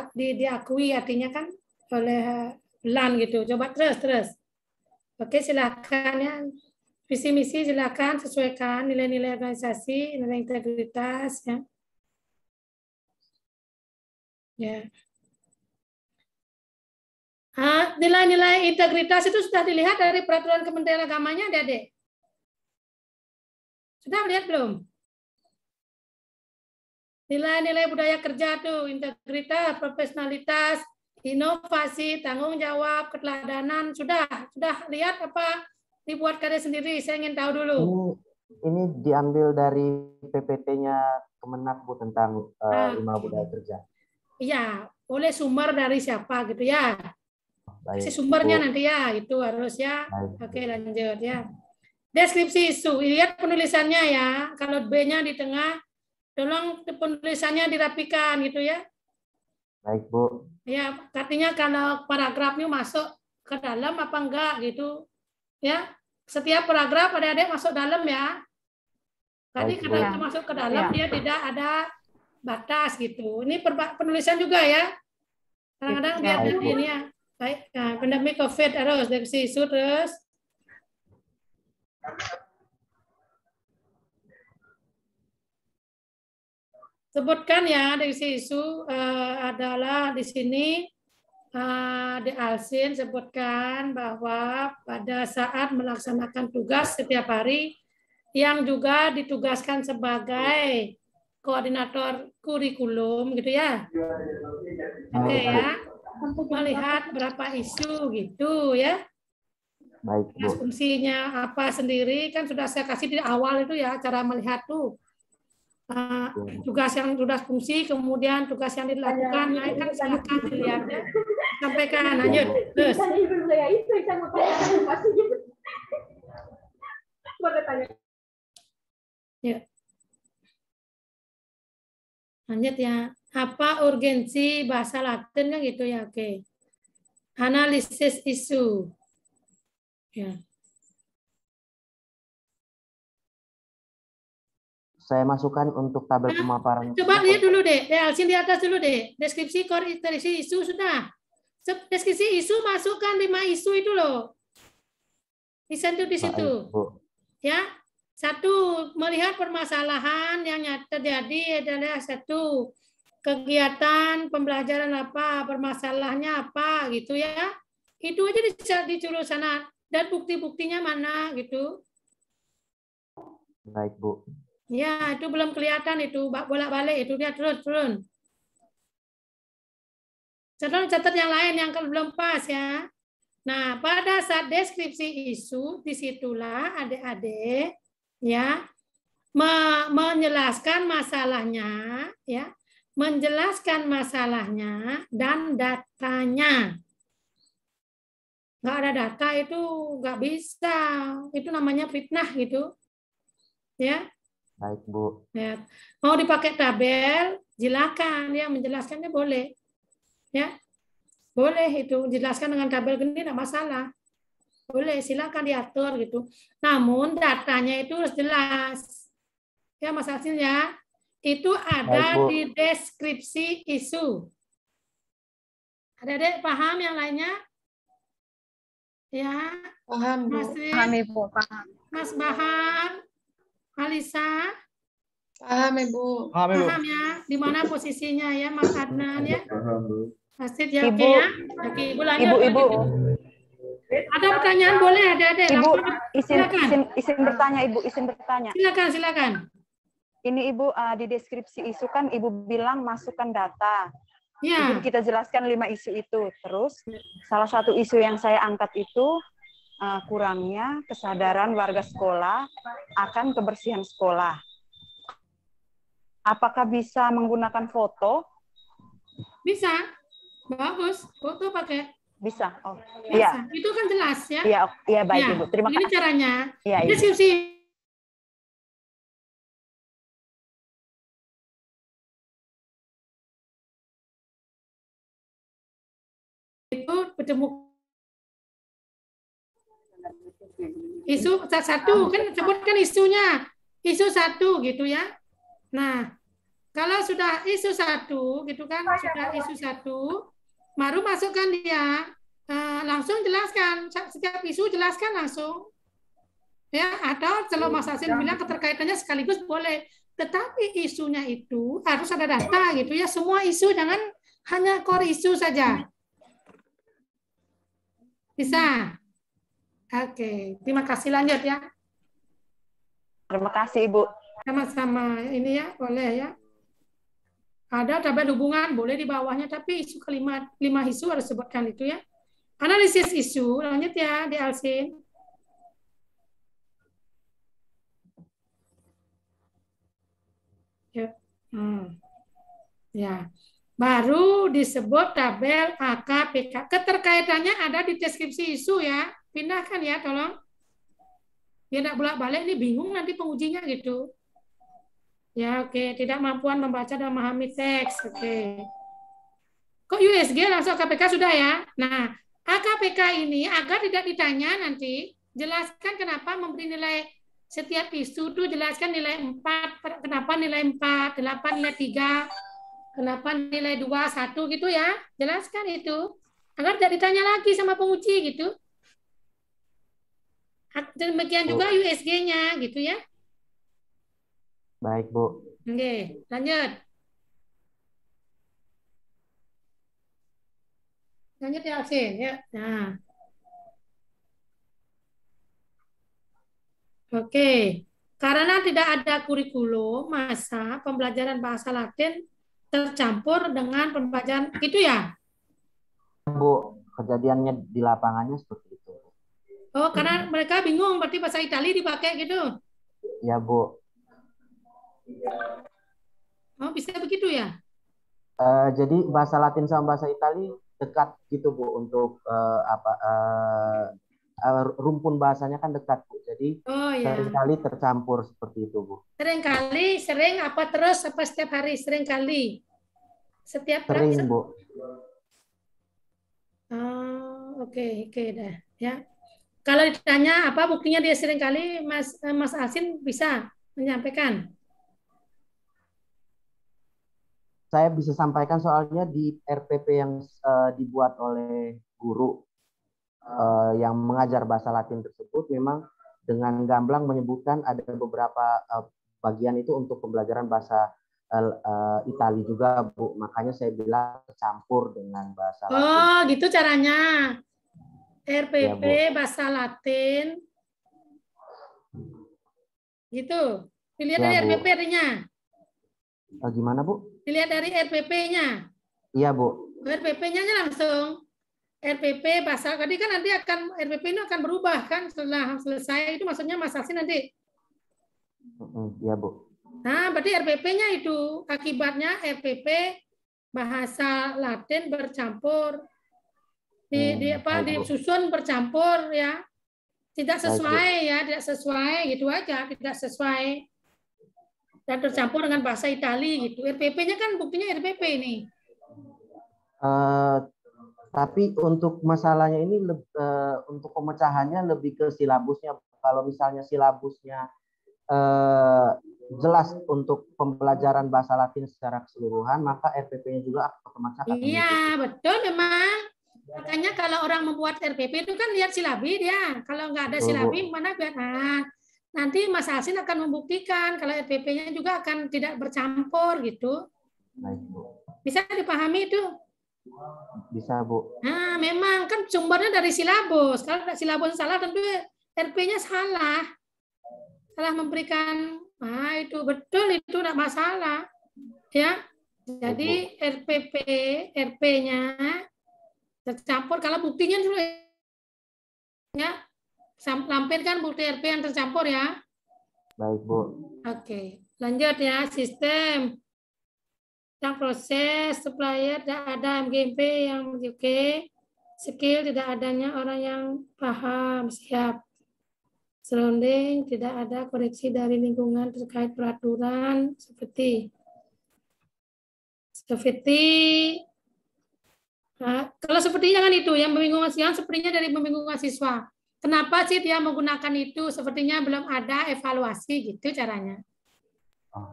diakui artinya kan oleh LAN gitu. Coba terus. Oke, silakan ya. Visi misi silakan sesuaikan nilai-nilai organisasi, nilai integritas ya. Ya. Nilai-nilai integritas itu sudah dilihat dari peraturan Kementerian Agamanya, Adik-adik? Sudah lihat belum? Nilai-nilai budaya kerja tuh, integritas, profesionalitas, inovasi, tanggung jawab, keteladanan, sudah lihat apa? Dibuat karya sendiri, saya ingin tahu dulu. Ini diambil dari PPT-nya Kemenak Bu tentang 5 budaya kerja. Iya, oleh sumber dari siapa gitu ya. Baik, si sumbernya Bu. nanti ya, itu harus ya. Baik. Oke, lanjut ya. Deskripsi isu, lihat penulisannya ya. Kalau B-nya di tengah, tolong penulisannya dirapikan gitu ya. Baik Bu. Ya, artinya kalau paragrafnya masuk ke dalam apa enggak gitu. Ya, setiap paragraf adik-adik masuk dalam ya. Tadi karena itu masuk ke dalam dia tidak ada batas gitu. Ini penulisan juga ya. Kadang-kadang dia ini ya. Baik, nah, pandemi COVID harus dari isu terus. Sebutkan ya dari isu adalah di sini. Di Alsin sebutkan bahwa pada saat melaksanakan tugas setiap hari yang juga ditugaskan sebagai koordinator kurikulum gitu ya. Oke ya. Melihat berapa isu gitu ya. Baik Bu. Fungsinya apa sendiri kan sudah saya kasih di awal itu ya, cara melihat tuh. Tugas yang sudah fungsi, kemudian tugas yang dilakukan, nah, kan silakan dilihat ya. Sampaikan, lanjut. Terus. Ya. Lanjut ya. Apa urgensi bahasa Latin kan gitu ya, oke. Analisis isu. Ya. Saya masukkan untuk tabel pemaparan. Coba lihat dulu deh, Alsin di atas dulu deh. Deskripsi koordinasi isu sudah. Deskripsi isu masukkan 5 isu itu loh. Disentuh di situ. Ya. 1, melihat permasalahan yang terjadi adalah 1, kegiatan pembelajaran apa, permasalahannya apa gitu ya. Itu aja disuruh sana dan bukti-buktinya mana gitu. Baik Bu. Ya, itu belum kelihatan itu, bolak-balik itu dia turun. Catat yang lain yang belum pas ya. Nah, pada saat deskripsi isu, disitulah adik-adik ya menjelaskan masalahnya, ya, menjelaskan masalahnya dan datanya. Nggak ada data itu nggak bisa. Itu namanya fitnah gitu. Ya. Baik, Bu. Ya. Mau dipakai tabel, silakan ya, menjelaskannya boleh. Ya. Boleh itu jelaskan dengan tabel gini enggak masalah. Boleh, silakan diatur gitu. Namun datanya itu harus jelas. Ya, Mas Hasil ya. Itu ada Baik, Bu. di deskripsi isu. Ada paham yang lainnya? Ya, Paham, Bu. Masih, Paham Ibu, paham. Mas Bahar, Alisa, Paham, Ibu. Paham, Ibu. paham ya? Di mana posisinya ya, Mas Adnan ya? Paham, Bu. Pasti ya, oke Ibu. ya? Oke, Ibu lanjut. Ibu. Ada pertanyaan boleh, ada. Ibu, Silakan. izin bertanya, Ibu, izin bertanya. Silakan. Ini Ibu di deskripsi isu kan Ibu bilang masukkan data. Ya. Ibu kita jelaskan 5 isu itu. Terus salah satu isu yang saya angkat itu kurangnya kesadaran warga sekolah akan kebersihan sekolah. Apakah bisa menggunakan foto? Bisa. Bagus. Foto pakai. Bisa. Oh, Bisa. iya. Itu kan jelas ya. Iya baik Ya, Ibu. Terima begini kasih. caranya. Iya, Ibu. Deskripsi itu bertemu isu satu kan sebutkan isunya, isu 1 gitu ya. Nah, kalau sudah isu 1 gitu kan, sudah isu 1, baru masukkan dia, langsung jelaskan setiap isu, jelaskan langsung ya. Atau kalau Mas Hasil bilang keterkaitannya sekaligus boleh, tetapi isunya itu harus ada data gitu ya. Semua isu, jangan hanya core isu saja. Bisa. Oke, terima kasih, lanjut ya. Terima kasih Ibu. Sama-sama ini ya, boleh ya. Ada tabel hubungan, boleh di bawahnya, tapi isu kelima, 5 isu harus sebutkan itu ya. Analisis isu, lanjut ya, di Alsin. Ya. Ya. Baru disebut tabel AKPK. Keterkaitannya ada di deskripsi isu ya. Pindahkan ya, tolong. Ya, tidak bolak-balik, ini bingung nanti pengujinya gitu. Ya, oke. Tidak mampuan membaca dan memahami teks. Oke. Kok USG langsung AKPK sudah ya? Nah, AKPK ini agar tidak ditanya nanti, jelaskan kenapa memberi nilai setiap isu itu, jelaskan nilai 4, kenapa nilai 4, 8 nilai 3, kenapa nilai 2, 1 gitu ya. Jelaskan itu. Agar tidak ditanya lagi sama penguji gitu. Demikian juga USG-nya gitu ya. Baik, Bu. Oke, lanjut. Lanjut ya, Alvin. Ya. Nah. Oke. Karena tidak ada kurikulum, masa pembelajaran bahasa Latin tercampur dengan pembelajaran itu ya? Bu, kejadiannya di lapangannya seperti itu. Oh, karena mereka bingung, berarti bahasa Italia dipakai gitu. Ya, Bu. Oh, bisa begitu ya? Jadi bahasa Latin sama bahasa Itali dekat gitu, Bu, untuk rumpun bahasanya kan dekat, Bu. Jadi seringkali tercampur seperti itu, Bu. Seringkali, sering apa terus apa setiap hari? Seringkali. Setiap sering, Bu. Oh, oke dah ya. Kalau ditanya apa buktinya dia seringkali, Mas Asin bisa menyampaikan. Saya bisa sampaikan soalnya di RPP yang dibuat oleh guru yang mengajar bahasa Latin tersebut memang dengan gamblang menyebutkan ada beberapa bagian itu untuk pembelajaran bahasa Itali juga, Bu. Makanya saya bilang campur dengan bahasa Latin. Oh, gitu caranya. RPP ya, bahasa Latin. Gitu. Dilihat ya, dari Bu. RPP-nya. Gimana, Bu? Dilihat dari RPP-nya. Iya, Bu. RPP-nya langsung. RPP bahasa, tadi kan nanti akan, RPP ini akan berubah kan setelah selesai, itu maksudnya Mas Asin nanti. Iya, Bu. Nah, berarti RPP-nya itu akibatnya RPP bahasa Latin bercampur disusun bercampur ya. Tidak sesuai ya, tidak sesuai gitu aja, tidak sesuai dan tercampur dengan bahasa Itali gitu. RPP-nya kan buktinya RPP ini. Tapi untuk masalahnya ini untuk pemecahannya lebih ke silabusnya. Kalau misalnya silabusnya jelas untuk pembelajaran bahasa Latin secara keseluruhan, maka RPP-nya juga otomatis akan mengikuti. Iya, betul memang. Makanya kalau orang membuat RPP itu kan lihat silabi dia. Kalau nggak ada silabi, mana biar nanti Mas Hasin akan membuktikan kalau RPP-nya juga akan tidak bercampur gitu. Baik, Bu. Bisa dipahami itu? Bisa, Bu. Nah, memang kan sumbernya dari silabus. Kalau silabus salah tentu RP-nya salah. Salah memberikan, itu betul itu tidak masalah. Ya. Jadi RP-nya tercampur. Kalau buktinya dulu ya, lampirkan bukti RP yang tercampur ya. Baik, Bu. Oke, lanjut ya. Sistem yang proses supplier tidak ada MGMP yang oke. Skill tidak adanya orang yang paham, siap. Surrounding tidak ada koreksi dari lingkungan terkait peraturan seperti kalau seperti jangan itu yang membingungkan yang sepertinya dari membingungkan siswa. Kenapa sih dia menggunakan itu? Sepertinya belum ada evaluasi gitu caranya.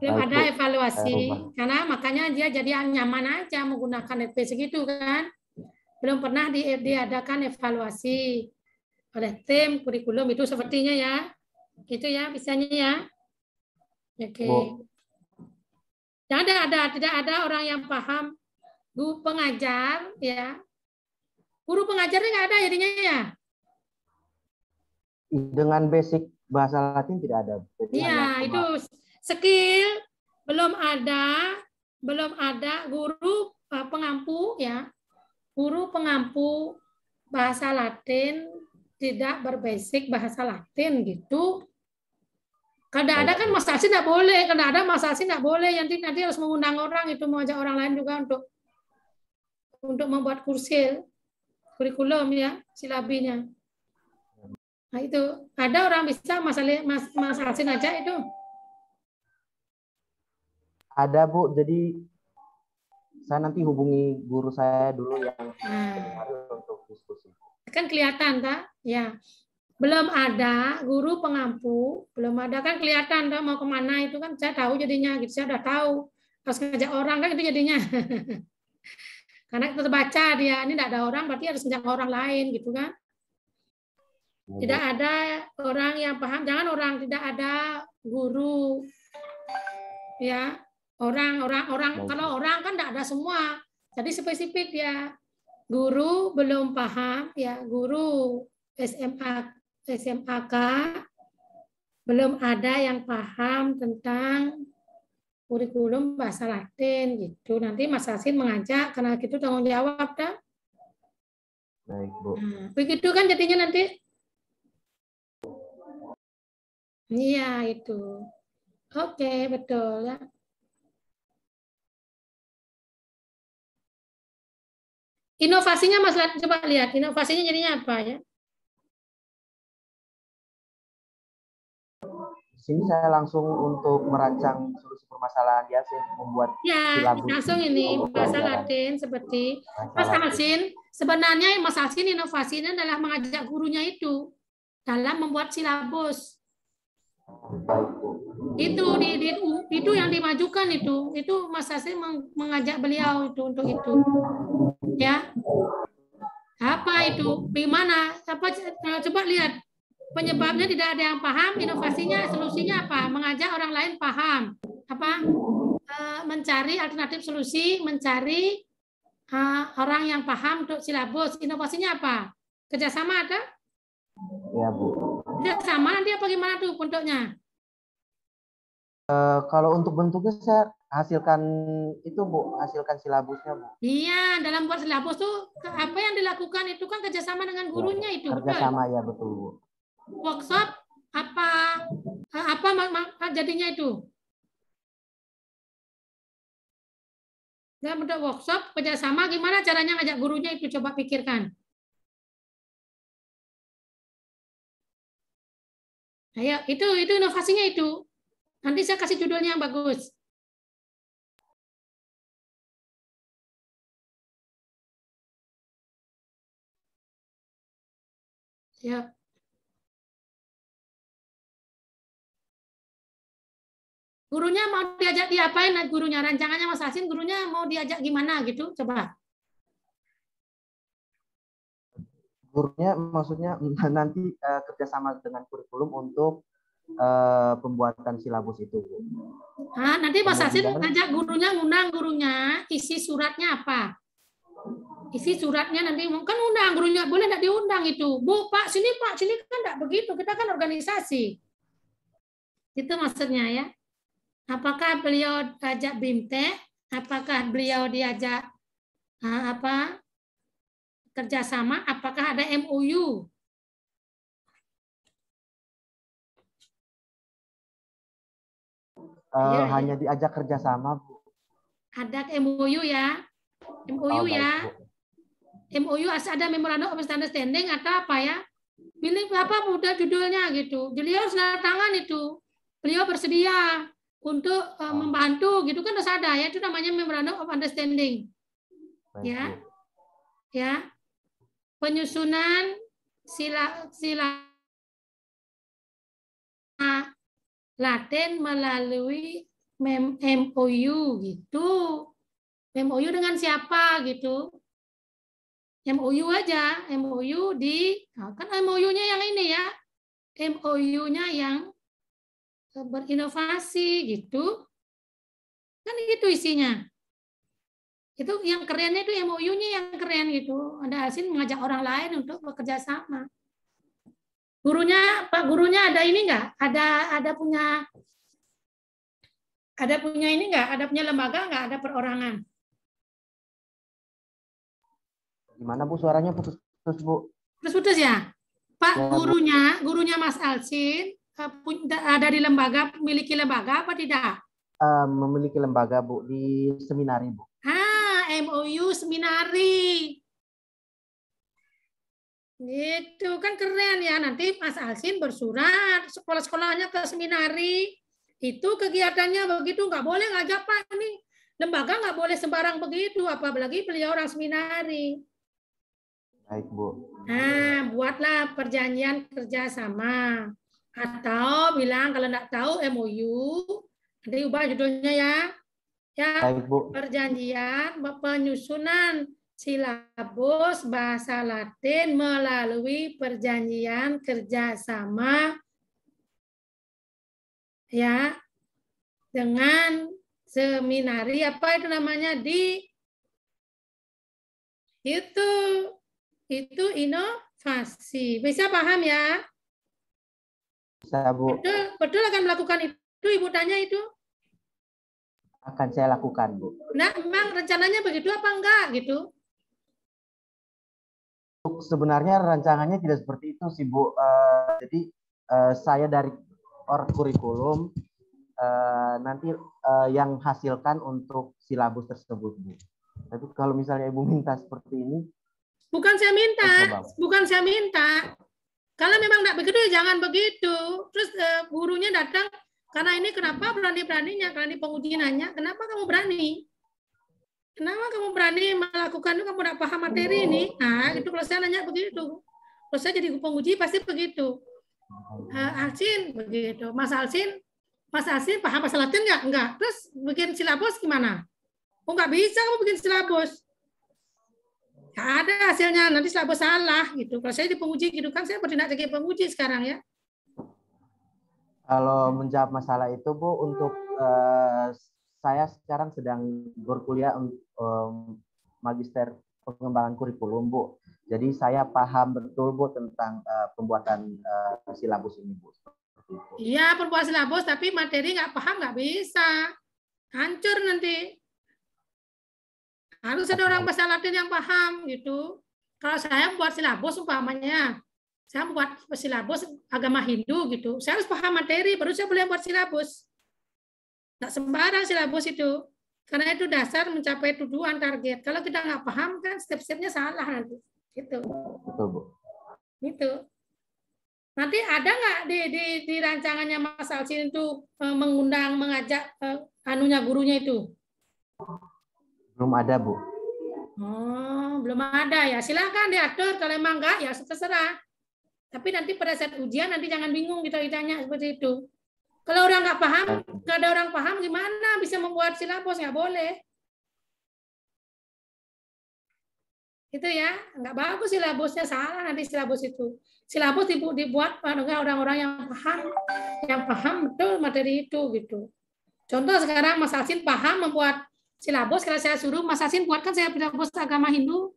Belum ada evaluasi karena makanya dia jadi nyaman aja menggunakan RP segitu kan. Belum pernah diadakan evaluasi oleh tim kurikulum itu sepertinya ya. Itu ya bisanya ya. Oke. Tidak ada orang yang paham. Guru pengajar ya. Guru pengajarnya nggak ada jadinya ya. Dengan basic bahasa Latin tidak ada. Iya, itu skill belum ada guru pengampu ya. Guru pengampu bahasa Latin tidak berbasic bahasa Latin gitu. Kadang ada kan Mas Hasin nggak boleh, kadang ada Mas Hasin nggak boleh, nanti harus mengundang orang itu mengajak orang lain juga untuk membuat kursil kurikulum ya silabinya. Nah itu ada orang bisa Mas Hasin aja itu. Ada Bu, jadi saya nanti hubungi guru saya dulu yang untuk diskusi. Kan kelihatan tak? Ya. Belum ada guru pengampu, belum ada kan kelihatan tak mau kemana itu kan saya tahu jadinya gitu, saya udah tahu. Harus ngajak orang kan itu jadinya. Karena kita baca dia, ini tidak ada orang berarti harus ngajak orang lain gitu kan. Tidak ada orang yang paham, jangan orang tidak ada guru. Ya. Orang kalau orang kan tidak ada semua. Jadi spesifik ya. Guru belum paham ya, guru SMAK belum ada yang paham tentang kurikulum bahasa Latin gitu. Nanti Mas Hasin mengajak karena itu tanggung jawab dah. Baik, Bu. Nah, begitu kan jadinya nanti. Iya itu. Oke, betul ya. Inovasinya Mas, coba lihat inovasinya jadinya apa ya? Sini saya langsung untuk merancang solusi permasalahan dia sih membuat silabus. Langsung ini bahasa Latin seperti Mas Hasin. Sebenarnya Mas Hasin inovasinya adalah mengajak gurunya itu dalam membuat silabus. Itu yang dimajukan itu Mas Hasin mengajak beliau itu untuk itu ya apa itu gimana coba lihat penyebabnya tidak ada yang paham, inovasinya solusinya apa, mengajak orang lain paham apa mencari alternatif solusi, mencari orang yang paham untuk silabus. Inovasinya apa, kerjasama ada ya Bu. Kerjasama nanti apa gimana tuh bentuknya? Kalau untuk bentuknya saya hasilkan itu Bu, hasilkan silabusnya Bu. Iya, dalam buat silabus tuh apa yang dilakukan itu kan kerjasama dengan gurunya itu. Kerjasama ya betul Bu. Workshop apa jadinya itu? Dalam bentuk workshop kerjasama, gimana caranya ngajak gurunya itu, coba pikirkan. Ayo, itu inovasinya itu. Nanti saya kasih judulnya yang bagus. Siap. Gurunya mau diajak diapain? Gurunya rancangannya Mas Asin, gurunya mau diajak gimana gitu? Coba. Gurunya maksudnya nanti kerjasama dengan kurikulum untuk pembuatan silabus itu, Bu. Nah, nanti Mas Asin Kemudian- ajak gurunya, ngundang gurunya, isi suratnya apa? Isi suratnya nanti kan undang gurunya, boleh enggak diundang itu? Bu, Pak, sini kan enggak begitu. Kita kan organisasi. Itu maksudnya ya. Apakah beliau ajak BIMTEK? Apakah beliau diajak kerjasama? Apakah ada MOU? Iya. Hanya diajak kerjasama, Bu. Ada MOU ya? MOU Oh, baik, ya? Bu. MOU ada Memorandum of Understanding atau apa ya? Pilih apa udah judulnya gitu. Beliau harus tanda tangan itu. Beliau bersedia untuk membantu gitu kan, harus ada ya, itu namanya Memorandum of Understanding. Baik, Ya. Bu. Ya. Penyusunan sila Latin melalui MOU gitu. MOU dengan siapa gitu? MOU aja, MOU kan MOU-nya yang ini ya. MOU-nya yang berinovasi gitu. Kan itu isinya. Itu yang kerennya itu MOU-nya yang keren gitu. Ada Asin mengajak orang lain untuk bekerja sama. Gurunya, Pak gurunya ada ini enggak? Ada punya ini enggak? Ada punya lembaga enggak? Ada perorangan? Gimana, Bu? Suaranya putus-putus, Bu. Putus-putus ya? Pak Ya, Bu. gurunya Mas Alsin ada di lembaga, memiliki lembaga apa tidak? Memiliki lembaga, Bu, di seminari, Bu. MOU seminari. Gitu kan keren ya. Nanti Mas Alsin bersurat sekolah-sekolahnya ke seminari. Itu kegiatannya begitu, nggak boleh ngajak Pak ini. Lembaga nggak boleh sembarang begitu, apalagi beliau orang seminari. Baik, Bu. Nah, buatlah perjanjian kerjasama. Atau bilang kalau nggak tahu MOU, nanti ubah judulnya ya. Ya, Baik, Bu. perjanjian penyusunan silabus bahasa Latin melalui perjanjian kerjasama ya dengan seminari apa itu namanya itu inovasi. Bisa paham ya? Bisa, Bu. Betul akan melakukan itu, Ibu tanya itu. Akan saya lakukan, Bu. Nah, memang rencananya begitu apa enggak gitu? Sebenarnya rancangannya tidak seperti itu sih, Bu. Jadi saya dari kurikulum nanti yang hasilkan untuk silabus tersebut, Bu. Tapi kalau misalnya Ibu minta seperti ini, bukan saya coba. minta. Kalau memang enggak begitu ya jangan begitu. Terus gurunya datang, karena ini kenapa berani-beraninya, karena ini penguji nanya, kenapa kamu berani? Kenapa kamu berani melakukan itu, kamu tidak paham materi ini? Nah, itu kalau saya nanya begitu. Kalau saya jadi penguji pasti begitu. Alsin begitu. Mas Alsin paham bahasa Latin nggak? Enggak. Terus bikin silabus gimana? Oh, nggak bisa kamu bikin silabus. Nggak ada hasilnya, nanti silabus salah gitu. Kalau saya di penguji gitu kan, saya bertindak jadi penguji sekarang ya. Kalau menjawab masalah itu, Bu, untuk saya sekarang sedang berkuliah magister pengembangan kurikulum, Bu. Jadi saya paham betul, Bu, tentang pembuatan silabus ini, Bu. Iya, pembuatan silabus, tapi materi nggak paham nggak bisa. Hancur nanti. Harus ada orang bahasa Latin yang paham gitu. Kalau saya membuat silabus umpamanya, saya membuat silabus agama Hindu gitu, saya harus paham materi, baru saya boleh buat silabus. Nggak sembarang silabus itu. Karena itu dasar mencapai tujuan target. Kalau kita nggak paham kan step-stepnya salah nanti. Gitu. Betul, Bu. Gitu. Nanti ada nggak di rancangannya Mas Alsin itu mengundang, mengajak anunya gurunya itu? Belum ada, Bu. Oh, belum ada ya. Silakan diatur. Kalau emang enggak ya terserah. Tapi nanti pada saat ujian nanti jangan bingung kita ditanya seperti itu. Kalau orang nggak paham, nggak ada orang paham gimana bisa membuat silabus, nggak boleh. Itu ya, nggak bagus silabusnya, salah nanti silabus itu. Silabus dibuat oleh orang-orang yang paham betul materi itu gitu. Contoh sekarang Mas Alsin paham membuat silabus, kalau saya suruh Mas Alsin buatkan saya silabus agama Hindu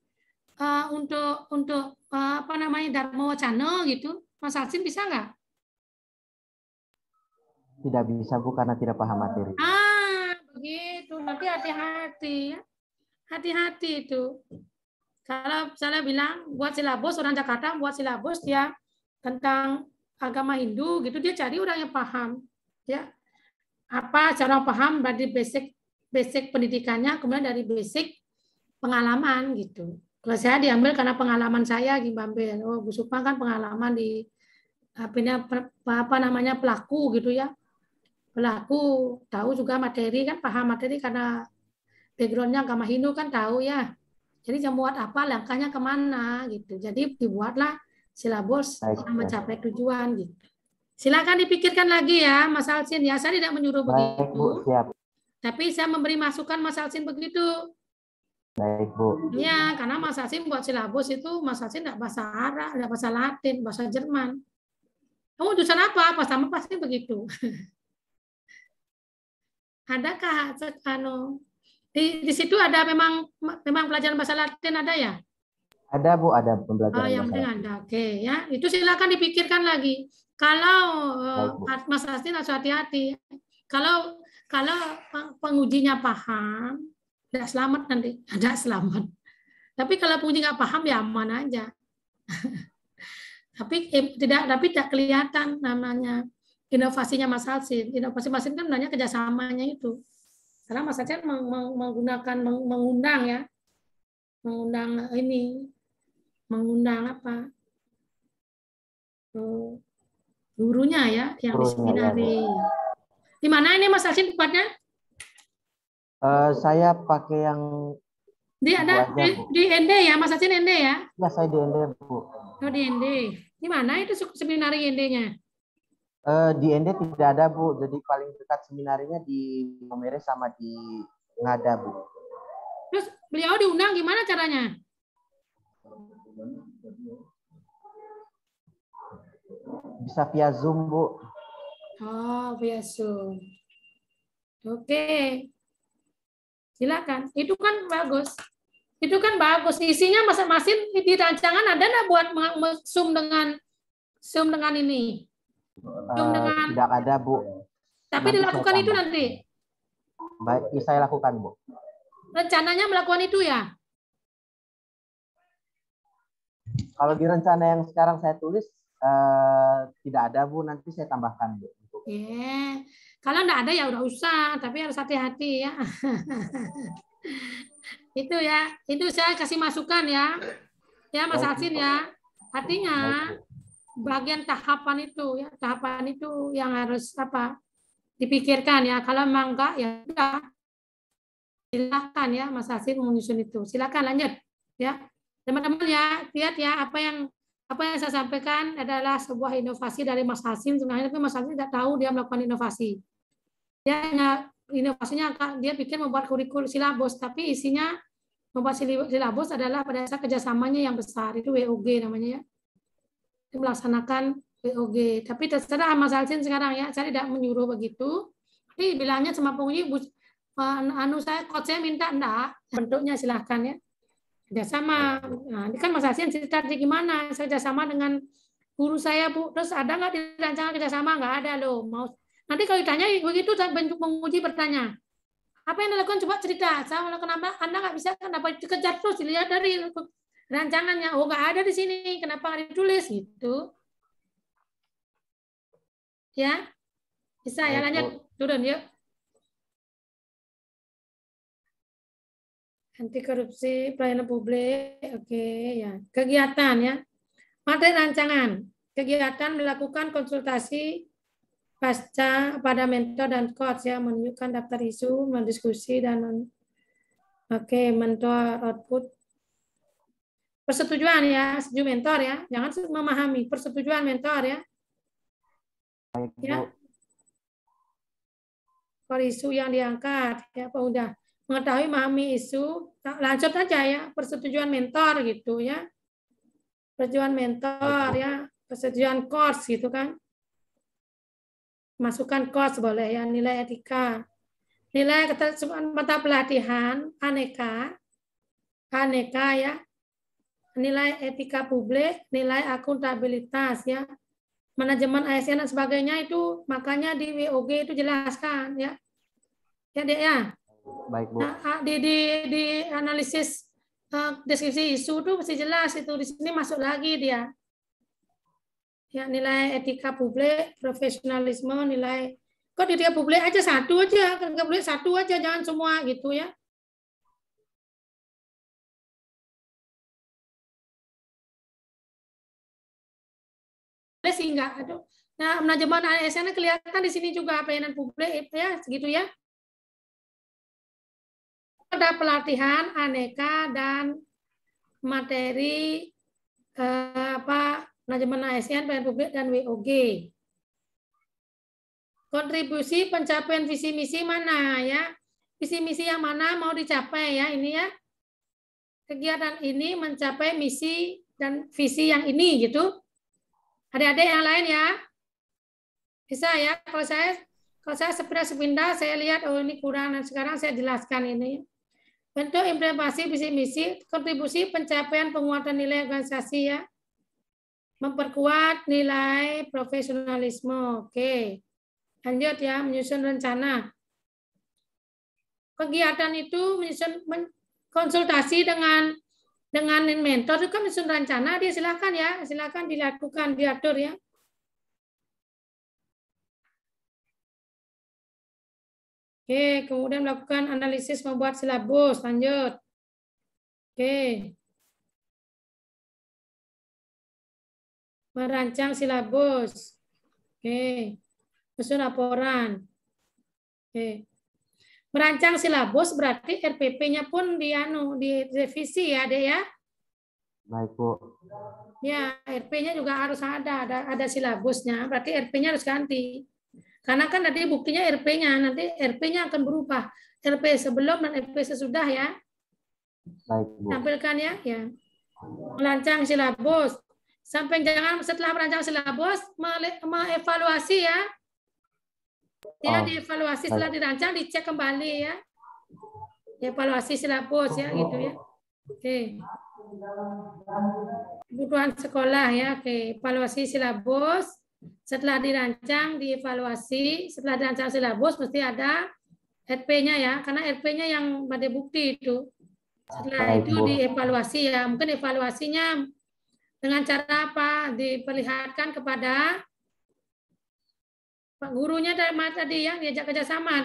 untuk apa namanya Dharma Wacana gitu. Mas Alsin bisa nggak? Tidak bisa, Bu, karena tidak paham materi. Begitu. Nanti hati-hati ya. Hati-hati itu. Kalau saya bilang buat silabus, orang Jakarta buat silabus ya tentang agama Hindu gitu, dia cari orang yang paham ya. Apa cara paham dari basic pendidikannya, kemudian dari basic pengalaman gitu. Kalau saya diambil karena pengalaman saya Gimbambil. Oh, Bu Supang kan pengalaman di apa namanya pelaku gitu ya. Pelaku tahu juga materi kan, paham materi karena backgroundnya agama Hindu kan tahu ya. Jadi yang buat apa, langkahnya kemana gitu. Jadi dibuatlah silabus yang mencapai tujuan gitu. Silakan dipikirkan lagi ya, Mas Alsin ya. Saya tidak menyuruh Baik, begitu. Bu, siap. Tapi saya memberi masukan Mas Alsin begitu. Baik, Bu. Ya, karena Mas Alsin buat silabus itu Mas Alsin tidak bahasa Arab, tidak bahasa Latin, bahasa Jerman. Kamu jurusan apa? Pas sama pasti begitu. Adakah di situ ada memang pelajaran bahasa Latin ada ya? Ada, Bu, ada pembelajaran Yang bahasa penting Latin. ada. Oke ya, itu silakan dipikirkan lagi. Kalau Baik, Bu. Mas Astin harus hati-hati. Kalau pengujinya paham, tidak selamat nanti, ada selamat. Tapi kalau penguji nggak paham ya aman aja. tapi tidak kelihatan namanya inovasinya Mas Alsin. Inovasi Mas Alsin kan banyak kerjasamanya itu. Karena Mas Alsin mengundang ya, mengundang apa? Gurunya ya, yang di seminari. Di mana ini Mas Alsin tempatnya? Saya pakai yang di ND ya, Mas Alsin ND ya? Ya, saya di ND, Bu. Oh, di ND. Di mana itu seminari ND-nya? Di ND tidak ada, Bu. Jadi paling dekat seminarinya di Momere sama di Ngada, Bu. Terus beliau diundang gimana caranya? Bisa via Zoom, Bu. Oh, via Zoom. Oke. Silakan. Itu kan bagus. Isinya masing-masing di rancangan ada nggak buat Zoom dengan ini? Tidak ada, Bu. Tapi nanti dilakukan itu nanti. Baik, saya lakukan, Bu. Rencananya melakukan itu ya? Kalau di rencana yang sekarang saya tulis tidak ada, Bu. Nanti saya tambahkan, Bu. Kalau enggak ada ya udah usah, tapi harus hati-hati ya. Itu ya, itu saya kasih masukan ya. Ya Mas Alsin ya. Artinya bagian tahapan itu yang harus dipikirkan ya. Kalau memang enggak ya udah. Silakan ya Mas Alsin menyusun itu. Silakan lanjut ya. Teman-teman ya, lihat ya apa yang saya sampaikan adalah sebuah inovasi dari Mas Alsin sebenarnya, tapi Mas Alsin tidak tahu dia melakukan inovasi. Dia inovasinya dia pikir membuat kurikulum silabus, tapi isinya membuat silabus adalah pada saat kerjasamanya yang besar, itu WOG namanya ya. Itu melaksanakan WOG. Tapi terserah Mas Alsin sekarang ya, saya tidak menyuruh begitu. Tapi bilangnya sama penguji, saya minta enggak, bentuknya silahkan ya. Kerjasama. Nah, ini kan Mas Alsin cerita gimana saya kerjasama dengan guru saya, Bu. Terus ada nggak di rancangan kerjasama? Nggak ada loh. Nanti kalau ditanya begitu, bentuk penguji bertanya, apa yang dilakukan? Coba cerita. Saya melakukan apa? Anda nggak bisa, kenapa dikejar terus? Dilihat dari rancangannya. Oh, nggak ada di sini. Kenapa nggak ditulis? Gitu. Ya, bisa ya, lanjut. Turun yuk. Anti korupsi pelayanan publik. Oke, ya. Kegiatan ya. Materi rancangan. Kegiatan melakukan konsultasi pasca pada mentor dan coach ya, menunjukkan daftar isu, mendiskusi dan mentor output. Persetujuan ya, setuju mentor ya. Jangan memahami persetujuan mentor ya. Baik, Bu. Ya. Per isu yang diangkat ya, Pak udah mengetahui memahami isu, lanjut aja ya, persetujuan mentor gitu ya. Persetujuan mentor ya, persetujuan course gitu kan. Masukkan course boleh ya, nilai etika. Nilai ketersediaan mata pelatihan aneka ya. Nilai etika publik, nilai akuntabilitas ya. Manajemen ASN dan sebagainya itu makanya di WOG itu jelaskan ya. Ya, Dek ya. Baik, Bu. Nah, di analisis deskripsi isu itu mesti jelas itu, di sini masuk lagi dia. Ya, nilai etika publik, profesionalisme, nilai kok di etika publik aja satu aja, etika publik satu aja, jangan semua gitu ya. Sih enggak, aduh. Nah, manajemen ASN kelihatan di sini juga pelayanan publik ya, segitu ya. Ada pelatihan aneka dan materi manajemen ASN, pelayanan publik dan WOG. Kontribusi pencapaian visi misi mana ya? Visi misi yang mana mau dicapai ya ini ya? Kegiatan ini mencapai misi dan visi yang ini gitu. Adik-adik yang lain ya? Bisa ya? Kalau saya sepindah saya lihat oh ini kurang dan sekarang saya jelaskan ini. Bentuk implementasi visi misi, kontribusi pencapaian penguatan nilai organisasi ya. Memperkuat nilai profesionalisme. Oke. Lanjut ya, menyusun rencana. Kegiatan itu menyusun konsultasi dengan mentor itu kan menyusun rencana, dia silakan ya, silakan dilakukan, diatur ya. Oke, kemudian melakukan analisis membuat silabus, lanjut. Oke. Merancang silabus. Oke. Menyusun laporan. Oke. Merancang silabus berarti RPP-nya pun direvisi ya, Dek ya. Baik, Bu. Ya, RP-nya juga harus ada silabusnya, berarti RP-nya harus ganti. Karena kan nanti buktinya RP-nya, nanti RP-nya akan berubah. RP sebelum dan RP sesudah ya. Baik, Bu. Tampilkan ya. Merancang silabus. Sampai jangan setelah merancang silabus mengevaluasi ya. Ya, dievaluasi setelah dirancang, dicek kembali ya. Evaluasi silabus ya gitu ya. Oke. Kebutuhan sekolah ya. Oke, evaluasi silabus. Setelah dirancang, dievaluasi. Setelah dirancang silabus mesti ada RP-nya ya, karena RP-nya yang pada bukti itu. Setelah itu dievaluasi ya. Mungkin evaluasinya dengan cara apa? Diperlihatkan kepada Pak gurunya tadi ya, diajak kerjasama.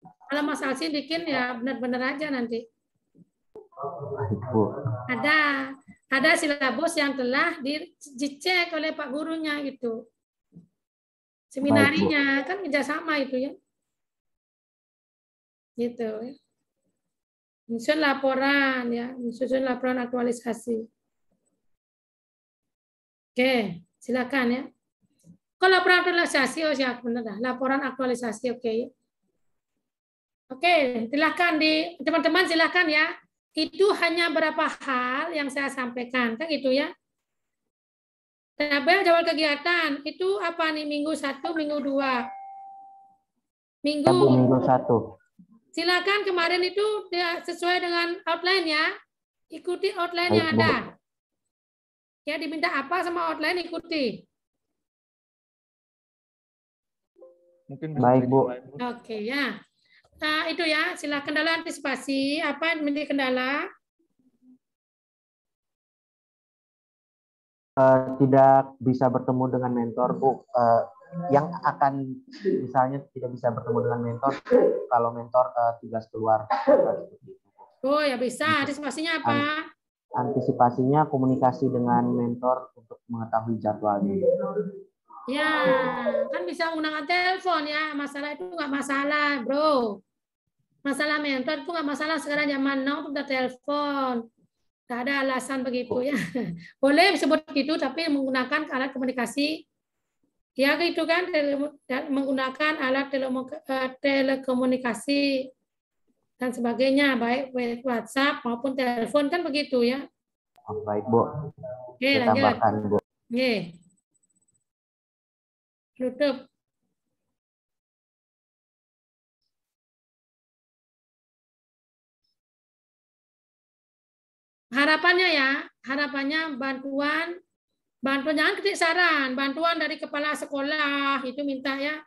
Kalau Mas Alsi bikin ya benar-benar aja nanti. Ada silabus yang telah dicek oleh Pak gurunya gitu. Seminarinya kan kerjasama itu ya. Gitu ya. Menyusun laporan ya, menyusun laporan aktualisasi. Oke, silakan ya. Kalau laporan aktualisasi, oh siap benar dah. Laporan aktualisasi, oke. Oke, silakan teman-teman silakan ya. Itu hanya berapa hal yang saya sampaikan, kan gitu ya. Tabel jadwal kegiatan itu apa nih? Minggu 1, Minggu 2. Minggu 1. Silakan kemarin itu sesuai dengan outline ya. Ikuti outline yang ada. Ya diminta apa sama outline ikuti. Mungkin baik, Bu. Oke ya. Nah, itu ya, silakan kendala antisipasi. Apa yang menjadi kendala? Tidak bisa bertemu dengan mentor, Bu. Yang akan misalnya tidak bisa bertemu dengan mentor kalau mentor tugas keluar. Oh ya bisa. Antisipasinya apa? Antisipasinya komunikasi dengan mentor untuk mengetahui jadwalnya. Ya, kan bisa menggunakan telepon ya. Masalah itu nggak masalah, bro. Masalah mentor itu nggak masalah. Sekarang zaman now udah telepon. Nggak ada alasan begitu ya. Boleh disebut gitu, tapi menggunakan alat komunikasi. Ya gitu kan, menggunakan alat telekomunikasi dan sebagainya, baik WhatsApp maupun telepon kan begitu ya. Oh, baik, Bu. Oke, Saya lanjut. tambahkan, Bu. Oke. Tutup. Harapannya ya, harapannya bantuan jangan ketik saran, bantuan dari kepala sekolah itu minta ya.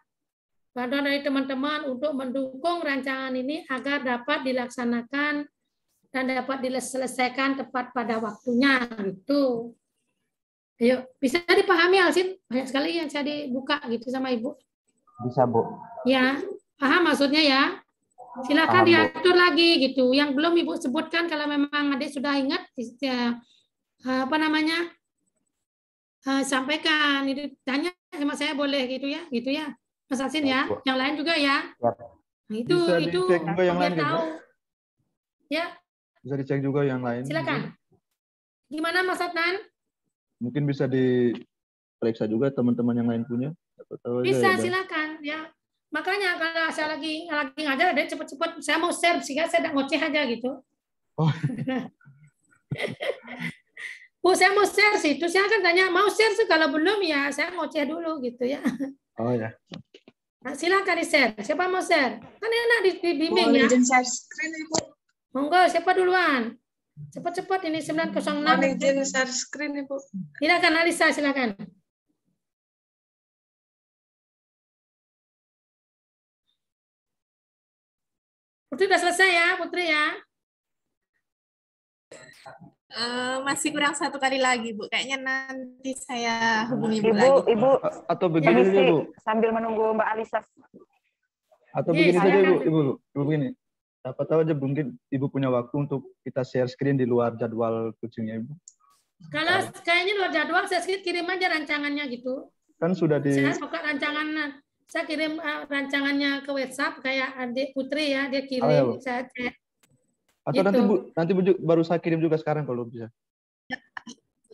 Bantuan dari teman-teman untuk mendukung rancangan ini agar dapat dilaksanakan dan dapat diselesaikan tepat pada waktunya gitu. Ayo, bisa dipahami Alsin? Banyak sekali yang saya dibuka gitu sama Ibu. Bisa, Bu. Ya, paham maksudnya ya? Silakan Paham, Bu. diatur lagi gitu. Yang belum Ibu sebutkan kalau memang adik sudah ingat, ya, apa namanya? Sampaikan. Itu tanya sama saya boleh gitu ya, Mas Alsin ya. Baik, Bu. Yang lain juga ya. Siap. Nah, itu Bisa dicek juga yang biar lain, gitu. tahu. Ya, Bisa dicek juga yang lain. silakan. Gimana Mas Adnan? Mungkin bisa diperiksa juga teman-teman yang lain punya. Tahu aja Bisa, ya, Bang. silakan ya. Makanya kalau saya lagi ngajar, ada cepet-cepet saya mau share sehingga saya tidak ngoceh aja gitu. Oh. Bu, saya mau share sih. Terus saya akan tanya, mau share sih? Kalau belum ya saya ngoceh dulu gitu ya. Oh ya. Nah, silakan di-share. Siapa mau share? Kan enak dibimbing Boleh ya. izin share screen, Ibu. Monggo, siapa duluan? Cepat-cepat ini 906. Mohon izin share screen, Ibu. Silakan Alisa, silakan. Putri sudah selesai ya, Putri ya. Masih kurang satu kali lagi, Bu. Kayaknya nanti saya hubungi Ibu lagi. Ibu Atau begini saja, Bu. sambil menunggu Mbak Alisa. Atau Iya, begini saja, silakan. Ibu. Ibu begini. Siapa tahu aja mungkin Ibu punya waktu untuk kita share screen di luar jadwal coachingnya, Ibu. Kalau kayaknya luar jadwal, saya kirim aja rancangannya gitu. Kan sudah di... Saya buka rancangan, saya kirim rancangannya ke WhatsApp kayak adik Putri ya, dia kirim, Oh, ya, Bu. saya cek. Atau Gitu. nanti baru saya kirim juga sekarang kalau bisa.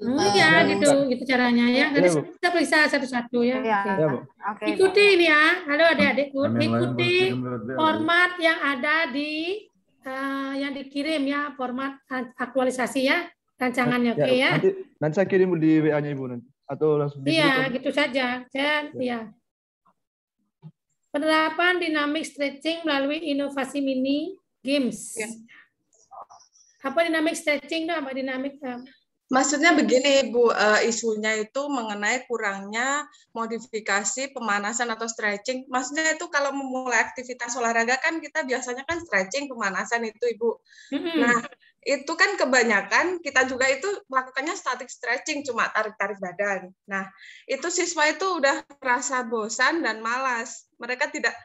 Iya, gitu caranya ya. Nanti Iya, Bu. kita periksa satu-satu ya. Iya. Oke. Ya, Bu. Oke. Ikuti ini ya, halo adik-adikku, ikuti format yang ada di yang dikirim ya, format aktualisasi ya, rancangannya, oke ya? Nanti saya kirim di WA-nya Ibu nanti. Atau langsung di Iya, grup. gitu saja. Ya. Penerapan dynamic stretching melalui inovasi mini games. Ya. Apa dynamic stretching itu? Apa dynamic? Maksudnya begini, Bu, isunya itu mengenai kurangnya modifikasi pemanasan atau stretching. Maksudnya itu kalau memulai aktivitas olahraga kan kita biasanya kan stretching, pemanasan itu, Ibu. Nah, itu kan kebanyakan kita juga itu melakukannya static stretching, cuma tarik-tarik badan. Nah, itu siswa itu udah merasa bosan dan malas. Mereka tidak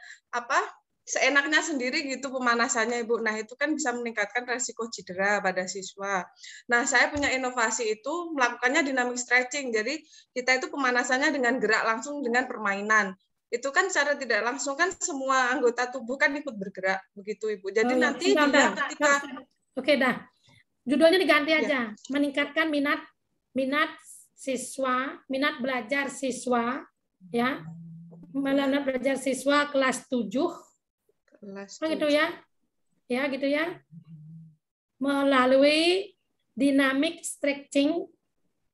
seenaknya sendiri gitu pemanasannya, Ibu. Nah, itu kan bisa meningkatkan resiko cedera pada siswa. Nah, saya punya inovasi itu melakukannya dynamic stretching. Jadi, kita itu pemanasannya dengan gerak langsung dengan permainan. Itu kan secara tidak langsung kan semua anggota tubuh kan ikut bergerak begitu, Ibu. Jadi nanti juga ketika Oke, dah. Judulnya diganti aja. Meningkatkan minat siswa, minat belajar siswa ya. Minat belajar siswa kelas 7. Gitu ya. Ya, gitu ya. Melalui dynamic stretching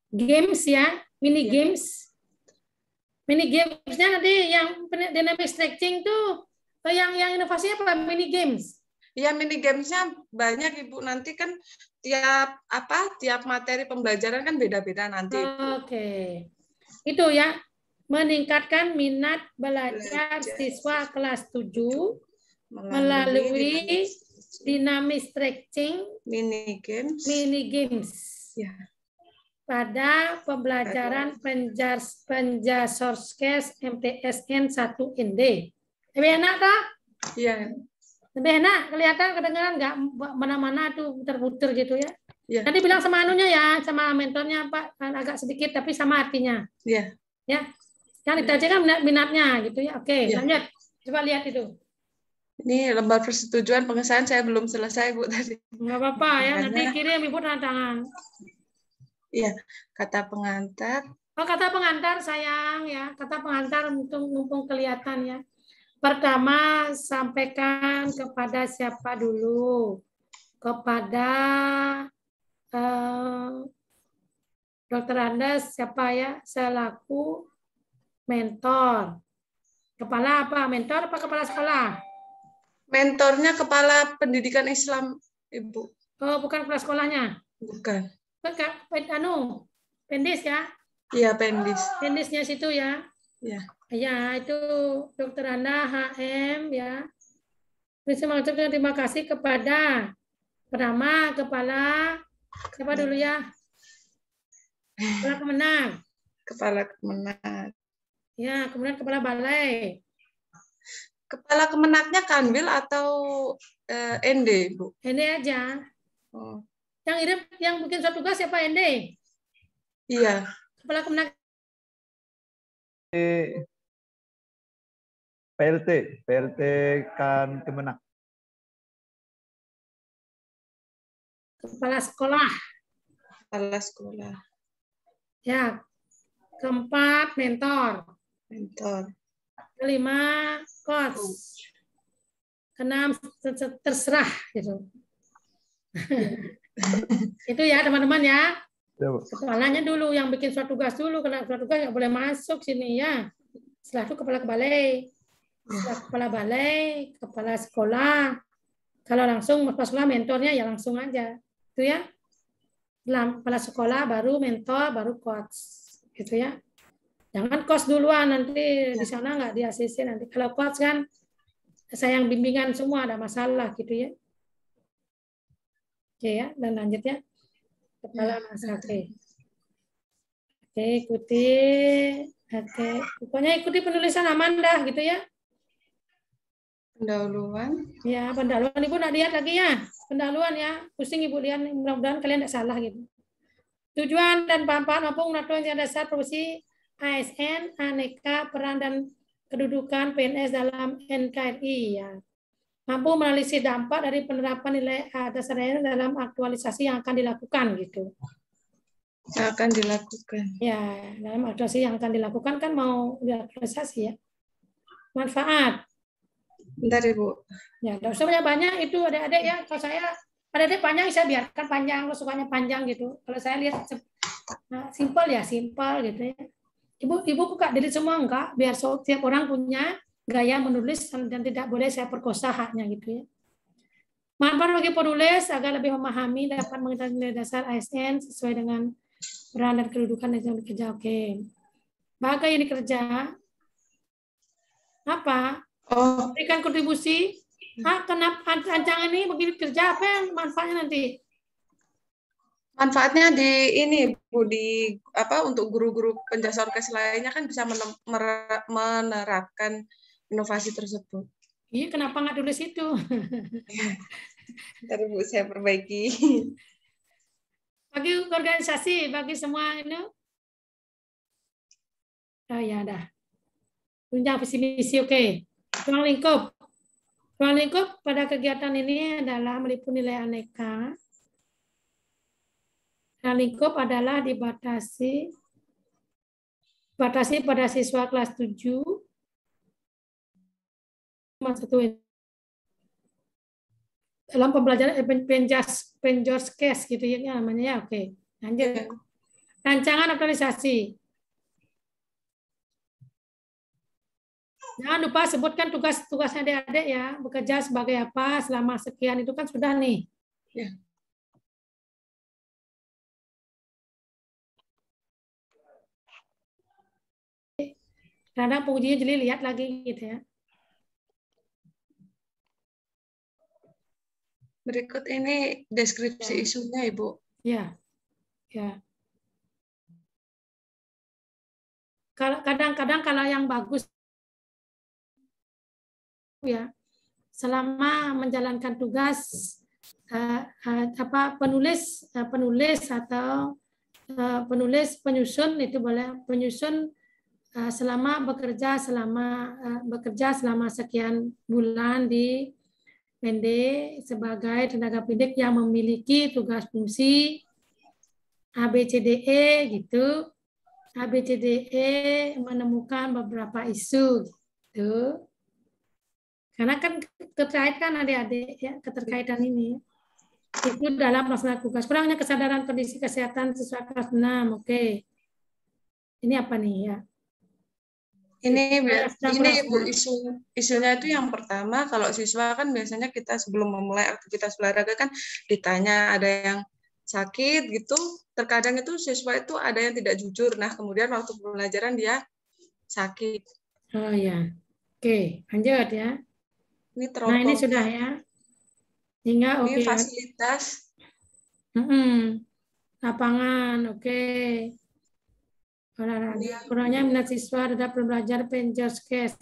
games ya, mini games. Mini gamesnya nanti yang dynamic stretching tuh yang inovasinya apa? Mini games. Ya, mini gamesnya banyak, Ibu. Nanti kan tiap materi pembelajaran kan beda-beda nanti. Oke. Itu ya. Meningkatkan minat belajar siswa kelas 7 melalui dynamic stretching mini games ya. Pada pembelajaran Penjasorskes MTSN 1ND. Lebih enak tak? Iya. Lebih enak, kelihatan, kedengaran nggak mana-mana tuh muter-muter gitu ya. Iya. Nanti bilang sama anunya ya, sama mentornya Pak, agak sedikit tapi sama artinya. Iya. Ya. Yang ditajakan minatnya gitu ya. Oke, Iya. lanjut. Coba lihat itu. Ini lembar persetujuan pengesahan saya belum selesai, Bu, tadi. Nggak apa-apa ya, nanti kirim Ibu tanda tangan. Iya, kata pengantar. Oh, kata pengantar sayang ya, kata pengantar untuk mumpung kelihatan ya. Pertama, sampaikan kepada siapa dulu? Kepada Dokter Anda siapa ya? Selaku mentor. Kepala apa? Mentor apa kepala sekolah? Mentornya kepala pendidikan Islam, Ibu. Oh, bukan kepala sekolahnya? Bukan. Pendis ya? Iya, pendis. Pendisnya situ ya? Iya. Ya, itu Dokter Anda HM ya. Bisa mengucapkan terima kasih kepada pertama kepala siapa dulu ya? Kepala Kemenang. Kepala Kemenang. Ya, kemudian kepala balai. Kepala Kemenaknya Kanwil atau ND, Bu? ND aja. Oh. Yang bikin suatu tugas siapa ND? Iya. Kepala Kemenang. PLT kan Kemenang. Kepala sekolah. Kepala sekolah. Ya. Keempat, mentor. Mentor. Kelima, coach. Keenam, terserah gitu. Itu ya teman-teman ya. Kepalanya dulu yang bikin suatu tugas dulu. Karena suatu tugas nggak boleh masuk sini ya. Setelah itu kepala balai. Setelah kepala balai, kepala sekolah. Kalau langsung kepala sekolah mentornya ya langsung aja. Itu ya. Kepala sekolah baru mentor, baru coach. Gitu ya. Jangan coach duluan, nanti di sana nggak di ACC nanti. Kalau coach kan saya yang bimbingan semua, ada masalah gitu ya. Oke ya, dan lanjut ya. Kepala masa, oke. Oke, ikuti. Oke, pokoknya ikuti penulisan Amanda gitu ya. Pendahuluan. Ya, pendahuluan Ibu nak lihat lagi ya. Pendahuluan ya. Pusing Ibu lihat, mudah-mudahan kalian tidak salah gitu. Tujuan dan manfaat mampu mengetahui dasar profesi ASN, aneka peran dan kedudukan PNS dalam NKRI ya. Mampu menganalisis dampak dari penerapan nilai dasar dalam aktualisasi yang akan dilakukan gitu. Yang akan dilakukan. Ya, dalam aktualisasi yang akan dilakukan kan mau diaktualisasi ya. Manfaat. Bentar Ibu. Ya, tidak usah banyak itu adik-adik ya. Kalau saya adik-adik panjang saya biarkan panjang, kalau sukanya panjang gitu. Kalau saya lihat simpel ya, simpel gitu ya. Ibu buka diri semua enggak, biar setiap orang punya gaya menulis dan tidak boleh saya perkosa haknya gitu ya. Manfaat bagi penulis agar lebih memahami dapat mengetahui nilai dasar ASN sesuai dengan peran dan kedudukan yang bekerja. Oke. Bagai ini kerja apa? Oh, Berikan kontribusi. Kenapa rancangan ini begini kerja apa yang manfaatnya nanti? Manfaatnya di ini Bu, di apa untuk guru-guru penjasa orkes lainnya kan bisa menerapkan inovasi tersebut. Iya, kenapa nggak tulis itu? Ntar Bu saya perbaiki. Bagi organisasi, bagi semua ini. Oh ya, dah. Tunjang visi misi, oke. Ruang lingkup. Ruang lingkup pada kegiatan ini adalah meliputi nilai aneka. Ruang lingkup adalah dibatasi pada siswa kelas 7 dalam pembelajaran penjors case gitu ya namanya ya. Oke. Lanjut. Rancangan aktualisasi. Jangan lupa sebutkan tugas-tugasnya adik-adik ya. Bekerja sebagai apa selama sekian itu kan sudah nih. Ya. Karena pengujinya jeli lihat lagi gitu ya. Berikut ini deskripsi isunya Ibu. Ya. Ya. Kadang-kadang kalau yang bagus ya selama menjalankan tugas penulis atau penulis penyusun itu boleh penyusun selama bekerja selama sekian bulan di PND sebagai tenaga pendidik yang memiliki tugas fungsi ABCDE gitu. ABCDE menemukan beberapa isu gitu. Karena kan terkait kan adik-adik ya, keterkaitan ini. Itu dalam melaksanakan tugas. Kurangnya kesadaran kondisi kesehatan siswa kelas 6. Oke. Ini apa nih ya? Ini Ibu, isunya itu yang pertama, kalau siswa kan biasanya kita sebelum memulai aktivitas olahraga kan ditanya ada yang sakit gitu, terkadang itu siswa itu ada yang tidak jujur, nah kemudian waktu pembelajaran dia sakit. Oh ya, oke, lanjut ya. Ini Nah ini sudah ya. Hingga ini oke. fasilitas. Lapangan, oke. Olahraga, kurangnya minat siswa terhadap belajar penjorskes.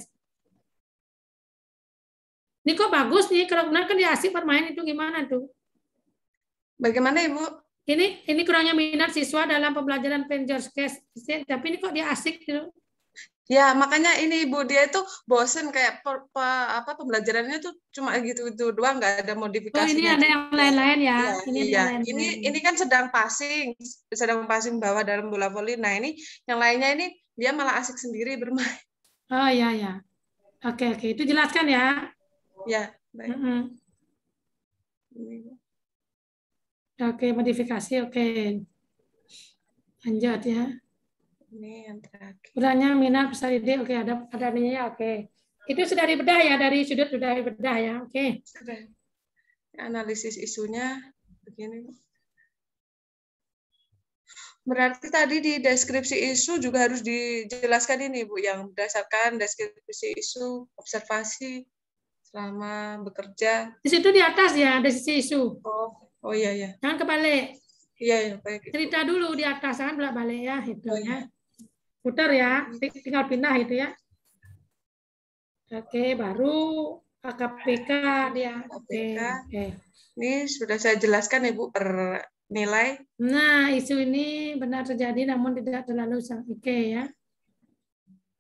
Ini kok bagus nih, kalau benar kan dia asik bermain itu gimana tuh? Bagaimana Ibu? Ini kurangnya minat siswa dalam pembelajaran penjorskes, tapi ini kok dia asik gitu. Ya makanya ini Ibu, dia itu bosen kayak pembelajarannya tuh cuma gitu-gitu doang, nggak ada modifikasinya. Oh ini ada yang lain-lain ya? Ini kan sedang passing bawah dalam bola voli. Nah ini yang lainnya ini dia malah asik sendiri bermain. Oh ya. Oke, itu jelaskan ya. Ya, baik. Oke, modifikasi oke. Lanjut ya. Ini yang terakhir. Kurangnya minat besar ide, oke ada ininya ya, oke. Itu sudah dibedah ya, dari sudut sudah dibedah ya, oke. Sudah. Analisis isunya begini. Berarti tadi di deskripsi isu juga harus dijelaskan ini Bu, yang berdasarkan deskripsi isu, observasi selama bekerja. Di situ di atas ya, deskripsi isu. Oh iya. Jangan kebalik. Iya baik. Cerita dulu di atas, jangan bolak-balik ya, itu ya. Putar ya, tinggal pindah itu ya. Oke, baru KPK dia. Oke. Ini sudah saya jelaskan Ibu per nilai. Nah, isu ini benar terjadi namun tidak terlalu oke ya.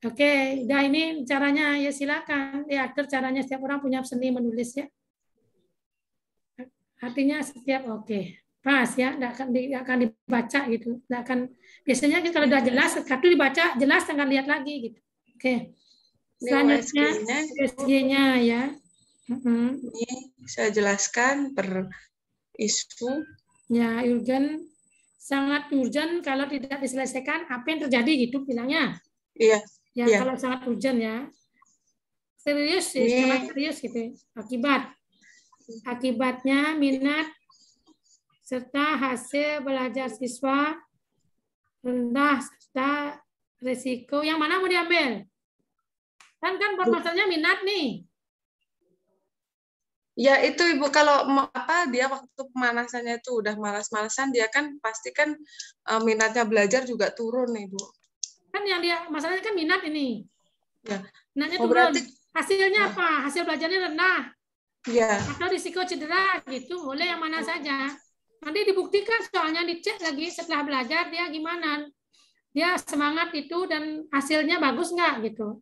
Oke, udah ini caranya ya silakan diatur caranya, setiap orang punya seni menulis ya. Artinya setiap oke. Pas ya, tidak akan dibaca gitu. Tidak akan, biasanya kalau sudah jelas satu dibaca jelas, akan lihat lagi gitu. Oke. Selanjutnya USG-nya ya. Ini saya jelaskan per isu. Ya, urgent, sangat urgent kalau tidak diselesaikan apa yang terjadi gitu bilangnya. Iya. Ya, kalau sangat urgent ya. Serius sih, sangat serius gitu. Akibatnya minat serta hasil belajar siswa rendah serta risiko. Yang mana mau diambil? Kan permasalahannya minat nih. Ya itu Ibu, kalau dia waktu pemanasannya itu udah malas-malasan, dia kan pasti kan minatnya belajar juga turun Ibu. Kan yang dia masalahnya kan minat ini. Ya. Minatnya turun. Berarti, hasilnya apa? Hasil belajarnya rendah. Ya. Atau risiko cedera gitu, boleh yang mana saja. Nanti dibuktikan soalnya, dicek lagi setelah belajar dia gimana. Dia semangat itu dan hasilnya bagus nggak gitu.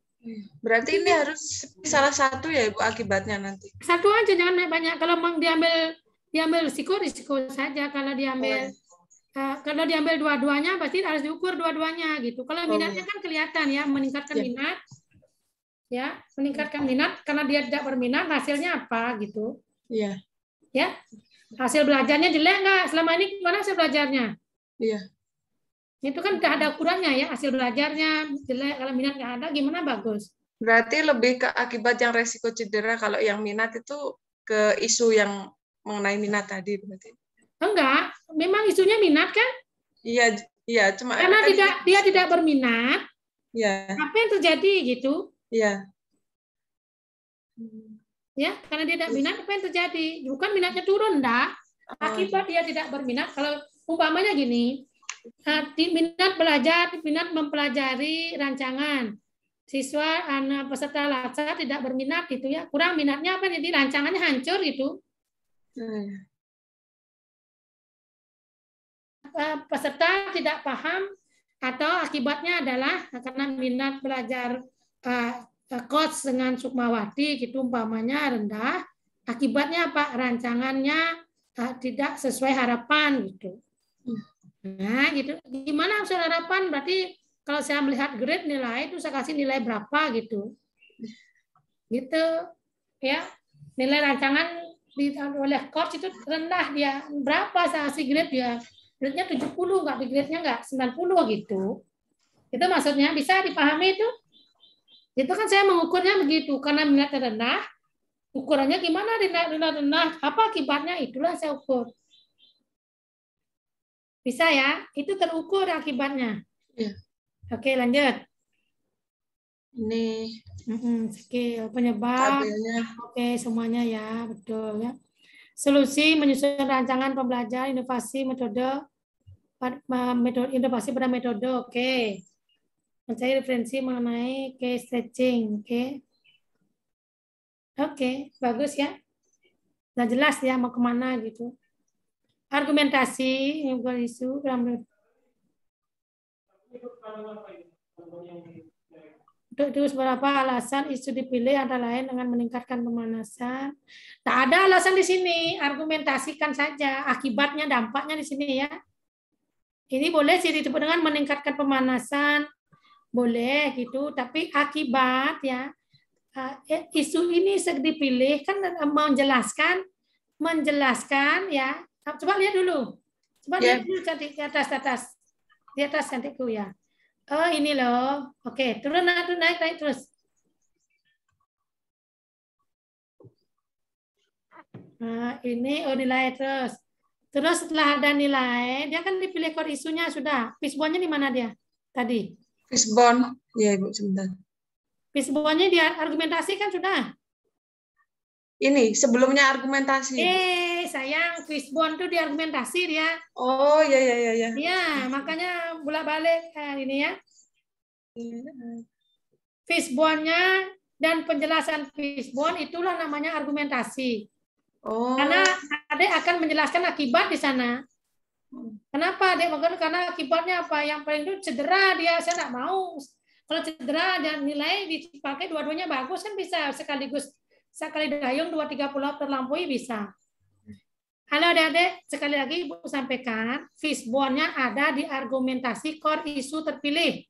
Berarti ini harus salah satu ya Ibu akibatnya nanti. Satu aja, jangan banyak. Kalau mau diambil risiko saja. Kalau diambil dua-duanya pasti harus diukur dua-duanya gitu. Kalau minatnya kan kelihatan ya, meningkatkan minat. Ya, meningkatkan minat karena dia tidak berminat, hasilnya apa gitu. Iya. Ya. Hasil belajarnya jelek nggak? Selama ini gimana hasil belajarnya? Iya. Itu kan nggak ada ukurannya ya, hasil belajarnya jelek, kalau minat nggak ada, gimana bagus? Berarti lebih ke akibat yang resiko cedera, kalau yang minat itu ke isu yang mengenai minat tadi berarti. Enggak, memang isunya minat kan? Iya, cuma karena dia tidak berminat. Iya. Apa yang terjadi gitu? Iya. Ya, karena dia tidak minat, apa yang terjadi? Bukan minatnya turun, enggak. Akibat dia tidak berminat, kalau umpamanya gini, minat belajar, minat mempelajari rancangan. siswa anak peserta latsar tidak berminat gitu ya, kurang minatnya apa, jadi rancangannya hancur gitu. Peserta tidak paham atau akibatnya adalah karena minat belajar coach dengan Sukmawati gitu umpamanya rendah, akibatnya apa, rancangannya tidak sesuai harapan gitu. Nah gitu, gimana sesuai harapan, berarti kalau saya melihat grade nilai itu saya kasih nilai berapa gitu. Gitu ya. Nilai rancangan oleh coach itu rendah, dia berapa saya kasih grade, dia grade-nya 70, enggak di grade-nya enggak 90 gitu. Itu maksudnya bisa dipahami itu? Itu kan saya mengukurnya begitu, karena minatnya rendah, ukurannya gimana rendah, apa akibatnya, itulah saya ukur. Bisa ya, itu terukur akibatnya. Ya. Oke, lanjut. Ini skill penyebab. tabelnya. Oke, semuanya ya, betul ya. Solusi menyusun rancangan pembelajaran, inovasi metode inovasi pada metode. Oke. Mencari referensi mengenai case stretching. Oke. Oke, bagus ya. Nah, jelas ya mau kemana gitu. Argumentasi, isu, Terus berapa alasan isu dipilih antara lain dengan meningkatkan pemanasan. Tak ada alasan di sini, argumentasikan saja akibatnya, dampaknya di sini ya. Ini boleh sih disebut dengan meningkatkan pemanasan, boleh gitu, tapi akibat ya. Isu ini dipilih kan menjelaskan ya. Coba lihat dulu. Coba lihat dulu cantik di atas. Di atas cantikku ya. Oh ini loh, oke, turun naik terus. Nah ini nilai terus. Terus setelah ada nilai, dia kan dipilih core isunya sudah. Fishbone-nya di mana dia tadi? Fishbone, ya Ibu sebentar. Fishbone-nya dia argumentasi kan sudah. Ini sebelumnya argumentasi. Sayang, fishbone tuh diargumentasi dia. Oh ya. Iya, makanya bolak-balik ini ya. Fishbone-nya dan penjelasan fishbone itulah namanya argumentasi. Oh. Karena Adik akan menjelaskan akibat di sana. Kenapa Adik? Karena akibatnya apa? Yang paling itu cedera dia, saya nggak mau. Kalau cedera dan nilai dipakai dua-duanya bagus kan bisa sekali dayung 2-3 pulau terlampaui bisa. Halo adik-adik, sekali lagi Ibu sampaikan, fishbone-nya ada di argumentasi core isu terpilih.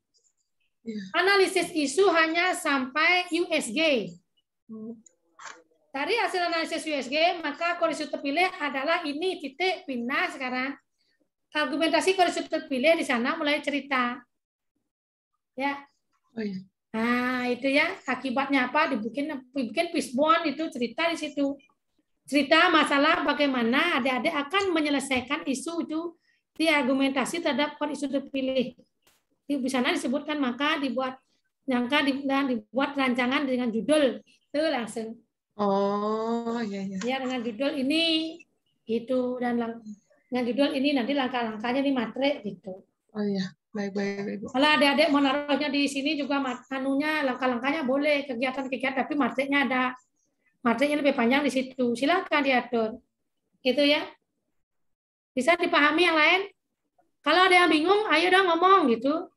Analisis isu hanya sampai USG. Dari hasil analisis USG, maka core isu terpilih adalah ini titik pindah sekarang. Argumentasi core isu terpilih di sana mulai cerita. Ya. Oh, iya. Nah, itu ya akibatnya apa? Dibikin fishbone itu cerita di situ. Cerita masalah bagaimana adik-adik akan menyelesaikan isu itu di argumentasi terhadap isu terpilih. Di sana disebutkan maka dibuat rancangan dengan judul itu langsung. Oh iya. Ya dengan judul ini itu dan dengan judul ini nanti langkah-langkahnya di materi gitu. Oh iya. Baik. Kalau adik-adik mau naruhnya di sini juga langkah-langkahnya boleh kegiatan-kegiatan tapi materinya ada. Materinya lebih panjang di situ. Silakan diatur. Gitu ya. Bisa dipahami yang lain? Kalau ada yang bingung, ayo dong ngomong gitu.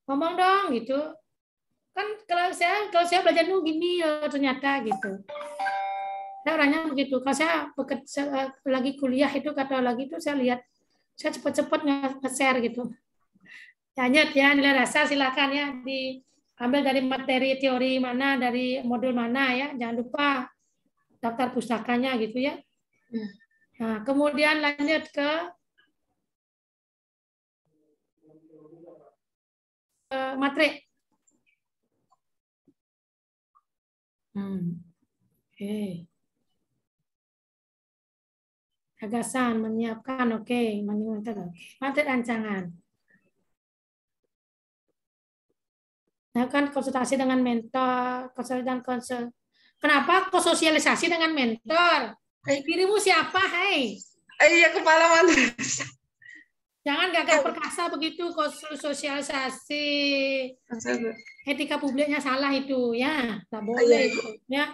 Ngomong dong gitu. Kan kalau saya belajar dulu gini ternyata gitu. Saya orangnya begitu. Kalau saya lagi kuliah itu kata lagi itu saya lihat saya cepat-cepat nge-share gitu. Lanjut ya, nilai dasar silakan ya diambil dari materi teori mana, dari modul mana ya. Jangan lupa daftar pustakanya gitu ya. Nah, kemudian lanjut ke materi. Oke. Gagasan, menyiapkan, oke. Materi rancangan. Nah, kan konsultasi dengan mentor, Kenapa kok sosialisasi dengan mentor? Dirimu siapa, hei? Iya, kepala madrasah. Jangan gagah perkasa begitu, sosialisasi etika publiknya salah itu ya, nggak boleh itu ya.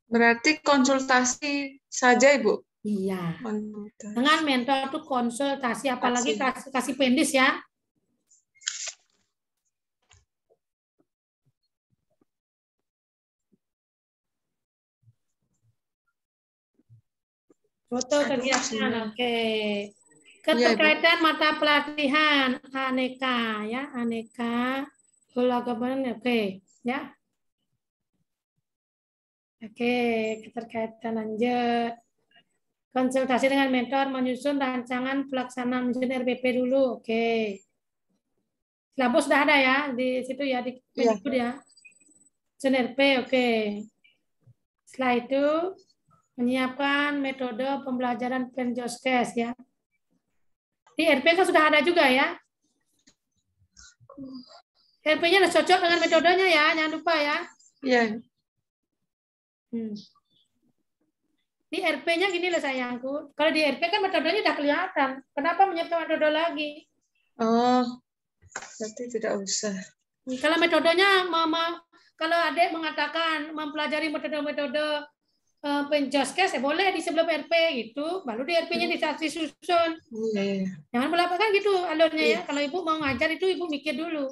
Berarti konsultasi saja Ibu. Iya. Konsultasi. Dengan mentor tuh konsultasi, apalagi kasih pendis ya. Foto kegiatan, oke. Keterkaitan mata pelatihan aneka ya, aneka keagamaan, oke ya. Oke, keterkaitan lanjut. Konsultasi dengan mentor menyusun rancangan pelaksanaan RPP dulu, oke. Silabus sudah ada ya di situ ya, di Mendikbud ya. RP, oke. Setelah itu menyiapkan metode pembelajaran Penjoskes ya. Di RP kan sudah ada juga ya. RP-nya sudah cocok dengan metodenya ya, jangan lupa ya. Iya. Di RP-nya gini loh sayangku. Kalau di RP kan metodenya udah kelihatan. Kenapa menyiapkan metode lagi? Oh, berarti tidak usah. Kalau metodenya, kalau adik mengatakan mempelajari metode-metode Penjoskes, ya boleh di sebelum RP gitu. Baru di RP-nya disusun. Jangan melakukan gitu alurnya ya. Kalau ibu mau ngajar itu ibu mikir dulu.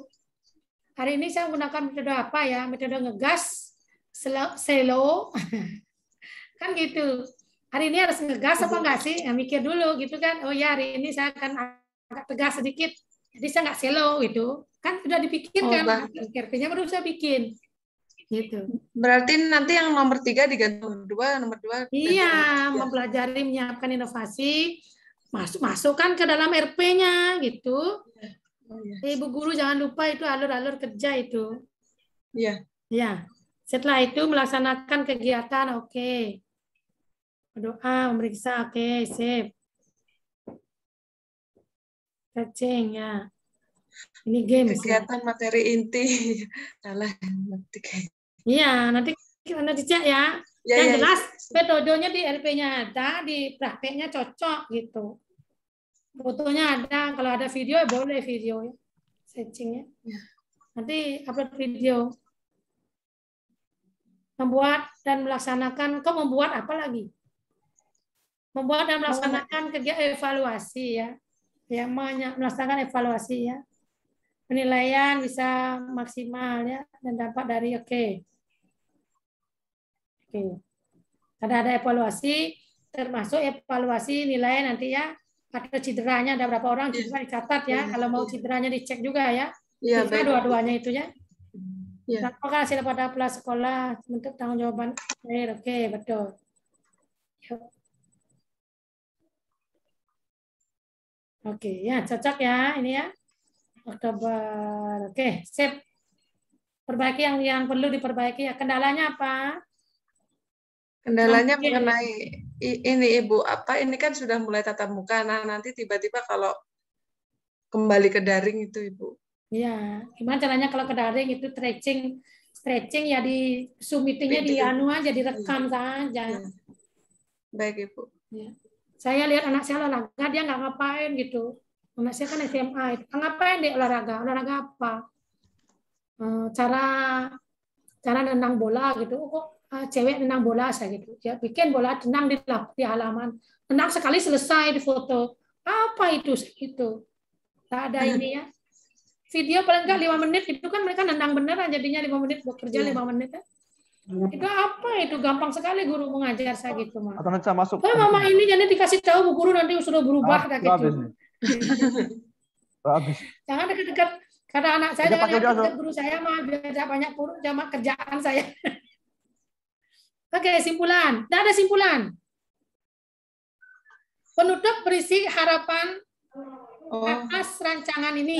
Hari ini saya menggunakan metode apa ya? Metode ngegas, selo. Kan gitu. Hari ini harus ngegas apa enggak sih? Ya, mikir dulu gitu kan. Oh ya, hari ini saya akan agak tegas sedikit. Jadi saya nggak selo gitu. Kan sudah dipikirkan. RP-nya baru saya bikin. Gitu. Berarti nanti yang nomor 3 diganti nomor 2. Iya, mempelajari menyiapkan inovasi, masukkan ke dalam RP-nya gitu. Ibu guru jangan lupa itu alur-alur kerja itu. Iya. Ya. Setelah itu melaksanakan kegiatan, oke. Berdoa, memeriksa, oke, sip. Stretching ya. Ini game. Kegiatan materi inti. Salah. Iya, nanti dicek ya. Yang jelas metodenya di RP-nya ada, di prakteknya cocok gitu. Fotonya ada, kalau ada video boleh video ya. Setchingnya. Nanti upload video. Membuat dan melaksanakan, kok membuat apa lagi? Membuat dan melaksanakan kegiatan evaluasi ya. Ya, melaksanakan evaluasi ya. Penilaian bisa maksimal ya dan dampak dari oke. Ada evaluasi, termasuk evaluasi nilai nanti ya. Ada cederanya, ada berapa orang cedera dicatat ya. Kalau mau cederanya dicek juga ya. Bisa dua-duanya itu ya. Apakah hasil pada kelas sekolah bentuk tanggung jawaban akhir? Oke, betul. Oke, ya cocok ya ini ya. Oktober. Oke, sip. Perbaiki yang perlu diperbaiki ya. Kendalanya apa? Kendalanya mengenai ini Ibu, ini kan sudah mulai tatap muka. Nah, nanti tiba-tiba kalau kembali ke daring itu Ibu. Iya, gimana caranya kalau ke daring itu stretching ya di Zoom meeting-nya di anu aja, direkam saja. Baik Ibu. Ya. Saya lihat anak saya olahraga, dia nggak ngapain gitu. Anak saya kan SMA, ngapain dia olahraga? Olahraga apa? Cara nendang bola gitu. Kok cewek nendang bola saya gitu. Ya bikin bola tenang di halaman. Tenang sekali selesai di foto. Apa itu? Itu. Tak ada ini ya. Video paling enggak 5 menit itu kan mereka nendang beneran jadinya 5 menit bekerja 5 menit ya. Itu apa itu gampang sekali guru mengajar saya gitu mah. Atau nanti saya masuk. Oh mama ini jadi dikasih tahu bu guru nanti sudah berubah gitu. Habis. Jangan dekat-dekat karena anak saya dengan guru saya mah beda banyak sama kerjaan saya. Oke, simpulan. Tidak ada simpulan. Penutup berisi harapan atas rancangan ini.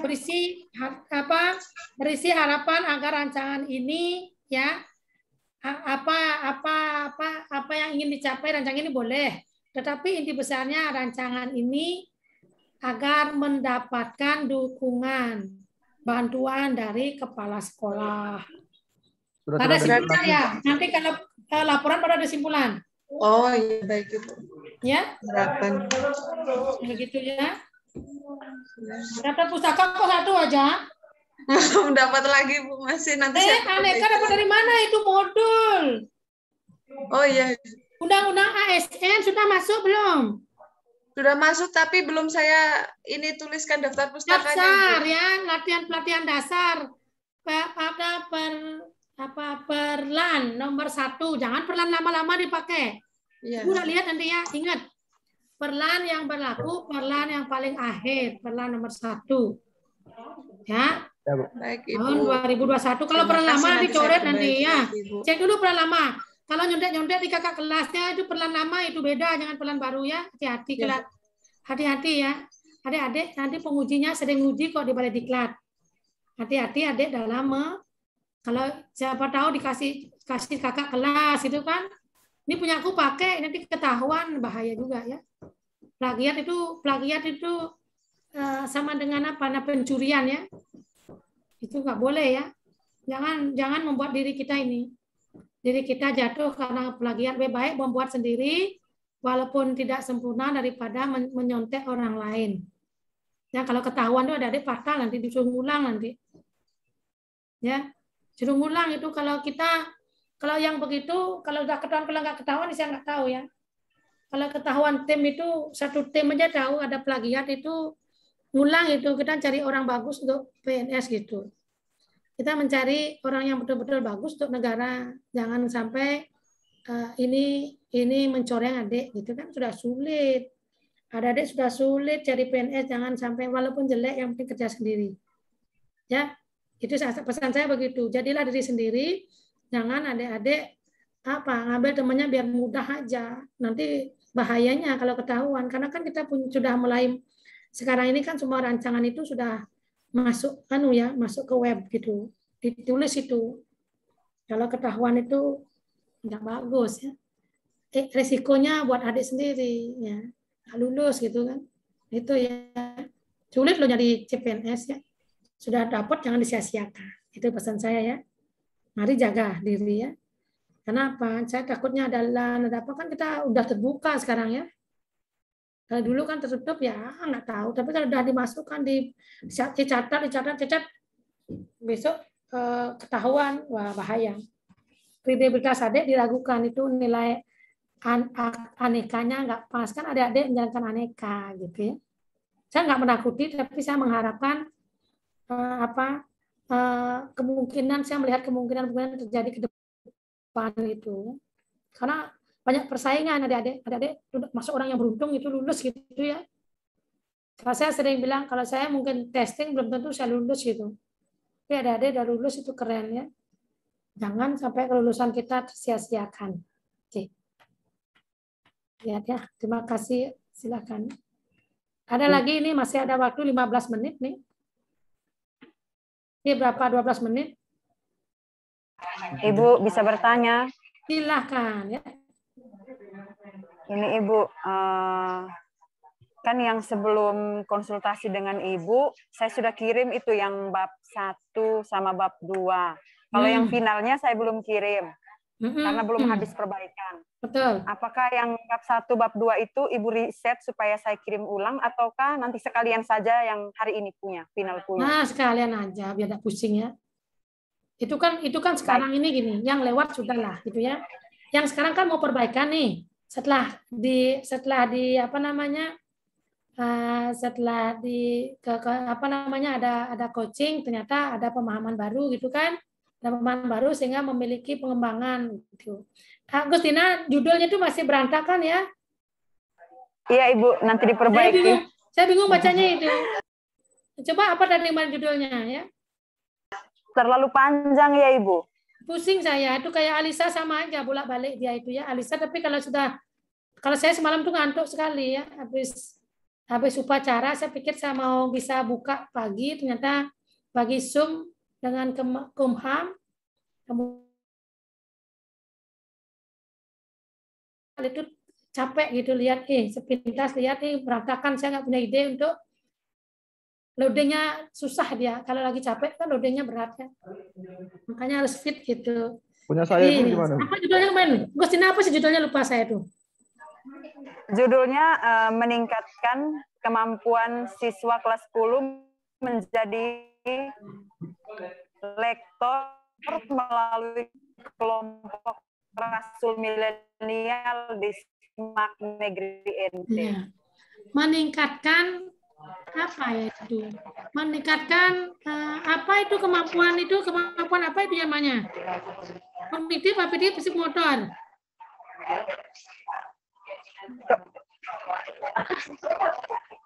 Berisi harapan agar rancangan ini ya apa yang ingin dicapai rancangan ini boleh. Tetapi inti besarnya rancangan ini agar mendapatkan dukungan bantuan dari kepala sekolah. Ada simpulan ya. Nanti kalau laporan pada ada simpulan. Oh iya baik itu. Ya, 8. begitu ya. Daftar pustaka kok 1 aja. Belum dapat lagi Bu, masih nanti saya Aneka dapat dari mana itu modul? Oh iya, Undang-undang ASN sudah masuk belum? sudah masuk tapi belum saya ini tuliskan daftar pustakanya. Dasar Bu. ya, latihan pelatihan dasar. Perlan nomor 1, jangan perlan lama-lama dipakai. Iya. Ibu udah lihat nanti ya, ingat. Perlan yang berlaku, perlan yang paling akhir, perlan nomor 1. Ya, Ya, Bu. Baik tahun Ibu. 2021. Kalau Terima perlan kasih, lama nanti dicoret saya nanti perbaiki ya. lagi, Bu. Cek dulu perlan lama. Kalau nyontek-nyontek di kakak kelasnya itu perlan lama itu beda, jangan perlan baru ya. Hati-hati Ya. hati-hati ya. Adik-adik nanti pengujinya sering uji kok di balai diklat. Hati-hati adik dalam kalau siapa tahu kasih kakak kelas itu kan. Ini punya aku pakai nanti ketahuan bahaya juga ya. Plagiat itu sama dengan apa? Pencurian ya. Itu nggak boleh ya. Jangan membuat diri kita jatuh karena plagiat. Lebih baik membuat sendiri walaupun tidak sempurna daripada menyontek orang lain. Ya kalau ketahuan itu ada fatal nanti disuruh ngulang nanti. Ya, suruh ngulang itu kalau yang begitu kalau udah ketahuan kalau nggak ketahuan saya nggak tahu ya. Kalau ketahuan tim itu satu tim aja tahu ada plagiat itu ngulang itu kita cari orang bagus untuk PNS gitu. Kita mencari orang yang betul-betul bagus untuk negara. Jangan sampai ini mencoreng adik gitu kan sudah sulit. Ada adik sudah sulit cari PNS, jangan sampai walaupun jelek yang penting kerja sendiri. Ya, itu pesan saya begitu. Jadilah diri sendiri, jangan adik-adik ngambil temannya biar mudah aja. Nanti bahayanya kalau ketahuan karena kan kita sudah mulai sekarang ini kan semua rancangan itu sudah masuk masuk ke web gitu. Ditulis itu. Kalau ketahuan itu enggak bagus ya. Resikonya buat adik sendiri ya. Nggak lulus gitu kan. Itu ya. Sulit loh nyari CPNS ya. Sudah dapat jangan disia-siakan. Itu pesan saya ya. Mari jaga diri ya. Kenapa? Saya takutnya adalah apa kan kita udah terbuka sekarang ya. Kalau dulu kan tertutup ya nggak tahu. Tapi kalau udah dimasukkan dicatat besok ketahuan wah bahaya. Kredibilitas adik diragukan itu nilai anekanya nggak pas kan adik-adik menjalankan aneka gitu ya. Saya nggak menakuti tapi saya mengharapkan saya melihat kemungkinan terjadi ke depan itu karena banyak persaingan adik-adik masuk orang yang beruntung itu lulus gitu ya. Kalau saya sering bilang kalau saya mungkin testing belum tentu saya lulus gitu. Tapi adik-adik udah lulus itu keren ya. Jangan sampai kelulusan kita sia-siakan. Oke. Ya, terima kasih. Silakan. Ada lagi ini masih ada waktu 15 menit nih. Ini berapa 12 menit? Ibu bisa bertanya. Silakan ya. Ini Ibu, kan yang sebelum konsultasi dengan Ibu, saya sudah kirim itu yang bab 1 sama bab 2. Kalau yang finalnya saya belum kirim, karena belum habis perbaikan. Betul. Apakah yang bab 1, bab 2 itu Ibu riset supaya saya kirim ulang, ataukah nanti sekalian saja yang hari ini punya, final punya? Nah, sekalian aja, biar tidak pusing ya. Itu kan sekarang ini gini, yang lewat sudahlah gitu ya. Yang sekarang kan mau perbaikan nih. Setelah ada coaching, ternyata ada pemahaman baru gitu kan. Ada pemahaman baru sehingga memiliki pengembangan gitu. Agustina, judulnya itu masih berantakan ya? Iya Ibu, nanti diperbaiki. Saya bingung bacanya itu. Coba apa tadi judulnya ya? Terlalu panjang ya Ibu. Pusing saya, itu kayak Alisa sama aja bolak-balik dia itu ya. Alisa tapi kalau saya semalam tuh ngantuk sekali ya. Habis upacara saya pikir saya mau bisa buka pagi, ternyata pagi Zoom dengan Kumham. Itu capek gitu lihat sepintas lihat berantakan, saya nggak punya ide untuk loadingnya susah dia. Kalau lagi capek kan loadingnya berat ya. Makanya harus fit gitu. Punya saya itu gimana? Apa judulnya kemarin? Gustina apa sih judulnya lupa saya tuh. Judulnya meningkatkan kemampuan siswa kelas 10 menjadi lektor melalui kelompok Rasul Milenial di SMAK Negeri NT. Ya. Meningkatkan apa ya itu? Meningkatkan apa itu kemampuan itu? Kemampuan apa itu namanya? Kognitif apa itu psikomotor?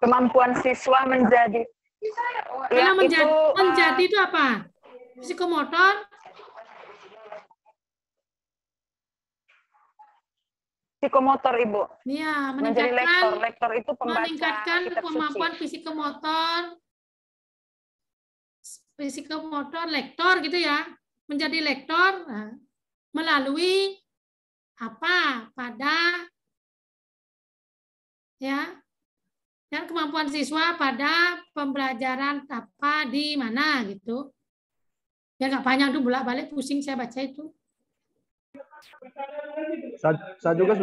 Kemampuan siswa menjadi Kalau menjadi itu apa? Psikomotor? Psikomotor, Ibu. Iya, Menjadi lektor. Lektor itu pembaca meningkatkan kitab kemampuan suci. psikomotor, lektor gitu ya. Menjadi lektor melalui apa? Pada ya. Dan kemampuan siswa pada pembelajaran apa di mana gitu. Ya nggak panjang tuh bolak-balik pusing saya baca itu. Saya juga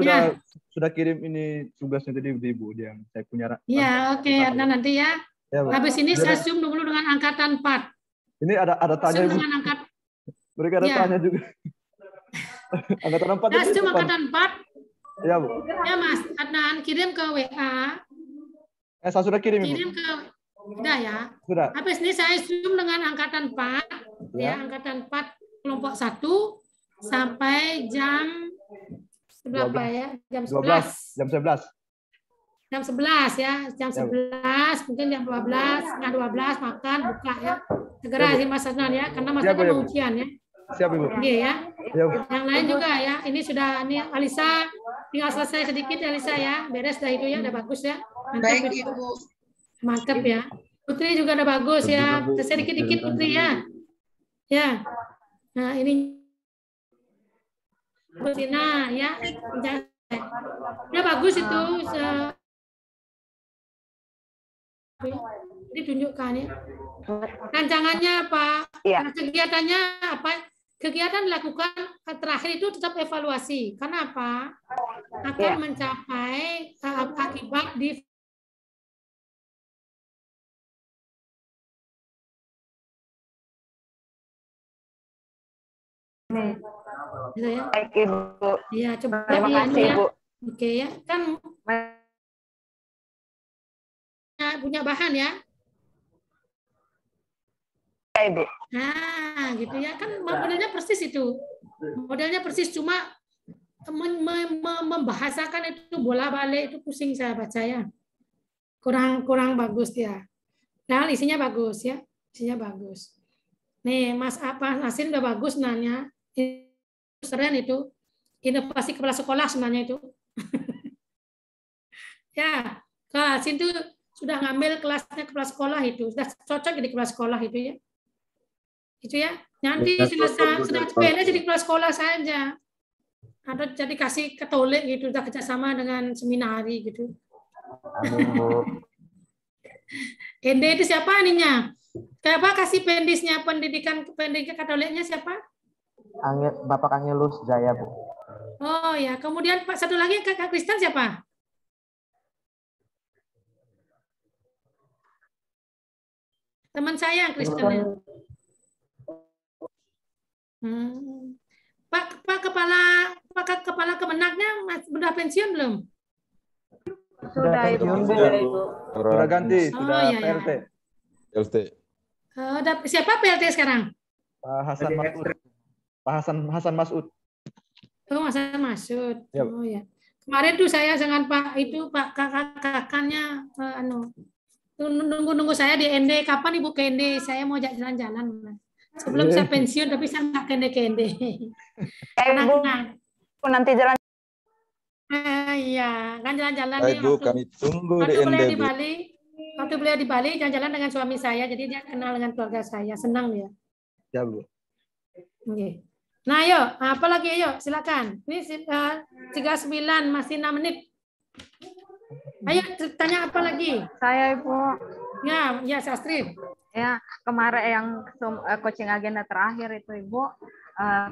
sudah kirim ini tugasnya tadi di Ibu yang saya punya. Ya, oke. Nah, nanti ya. Ya, Bu. Habis ini saya zoom dulu dengan angkatan 4. Ini ada tanya Zoom Ibu. dengan Mereka ada tanya juga. Angkatan 4. Nah, zoom angkatan 4. Ya, Bu. Ya, Mas Adnan kirim ke WA. Saya sudah kirim, Ibu. Kirim ke sudah ya. Sudah. Habis ini saya zoom dengan angkatan 4. Ya, angkatan 4 kelompok 1 sampai jam berapa ya? Jam 11. Jam 11. Jam 11 ya, jam 11, mungkin jam 12, setengah 12 makan, buka ya. Segera sih Mas Adnan ya, karena Mas Adnan mau ujian ya. Siap, Ibu. Oke ya. Ya, Bu. Yang lain juga ya, ini sudah, ini Alisa, tinggal selesai sedikit Alisa ya, beres dah itu ya, udah bagus ya. Mantap, Baik, Ibu. Mantap ya. Putri juga udah bagus ya, selesai dikit-dikit Putri ya. Ya, nah ini Busina ya, udah bagus itu. Ditunjukkan ya. Rancangannya apa? Ya. Kegiatannya apa? Kegiatan dilakukan terakhir itu tetap evaluasi. Karena apa? Akan mencapai akibat di gitu ya. Baik, Ibu. Iya, coba Terima kasih, ya. Ibu. Oke ya, kan punya bahan ya. Ya, Ibu. Nah, gitu ya. Kan modelnya persis itu. Modelnya persis, cuma membahasakan itu bola-balik itu pusing saya baca ya. Kurang bagus ya. Nah, isinya bagus ya. Isinya bagus. Nih, Mas Nasin udah bagus nanya. Keren itu. Inovasi kepala sekolah sebenarnya itu. Ya, Kak Nasin tuh sudah ngambil kelasnya kepala sekolah itu. Sudah cocok jadi kepala sekolah itu ya. Itu ya. Nanti sudah PNS jadi kepala sekolah saja. Atau jadi kasih Katolik gitu, udah kerjasama dengan seminari gitu. Amin, Bu. ND itu siapa ininya? Siapa kasih pendisnya pendidikan Katoliknya siapa? Bapak Angelus Jaya, Bu. Oh ya, kemudian Pak satu lagi Kak Kristen siapa? Teman saya Kristen. Pak kepala Kemenaknya sudah pensiun belum? Sudah, Ibu. Sudah ganti, sudah iya, PLT. PLT. Siapa PLT sekarang? Pak Hasan Masud. Pak Hasan Masud. Oh, Hasan Masud. Ya. Oh ya. Kemarin tuh saya dengan Pak kakaknya nunggu saya di ND. Kapan Ibu ke ND? Saya mau jalan-jalan. Sebelum saya pensiun, tapi saya nggak ke ND. Ibu, nanti jalan. Iya, kan jalan-jalan nih. Ibu, kami tunggu di ND. Waktu beliau di Bali, jalan-jalan dengan suami saya, jadi dia kenal dengan keluarga saya. Senang dia. Ya, Bu. Oke. Nah, ayo, apa lagi? Ayo, silakan. Ini 39, masih 6 menit. Ayo, tanya apa lagi? Saya, Ibu. Ya, Sastri. Ya, kemarin yang coaching agenda terakhir itu, Ibu,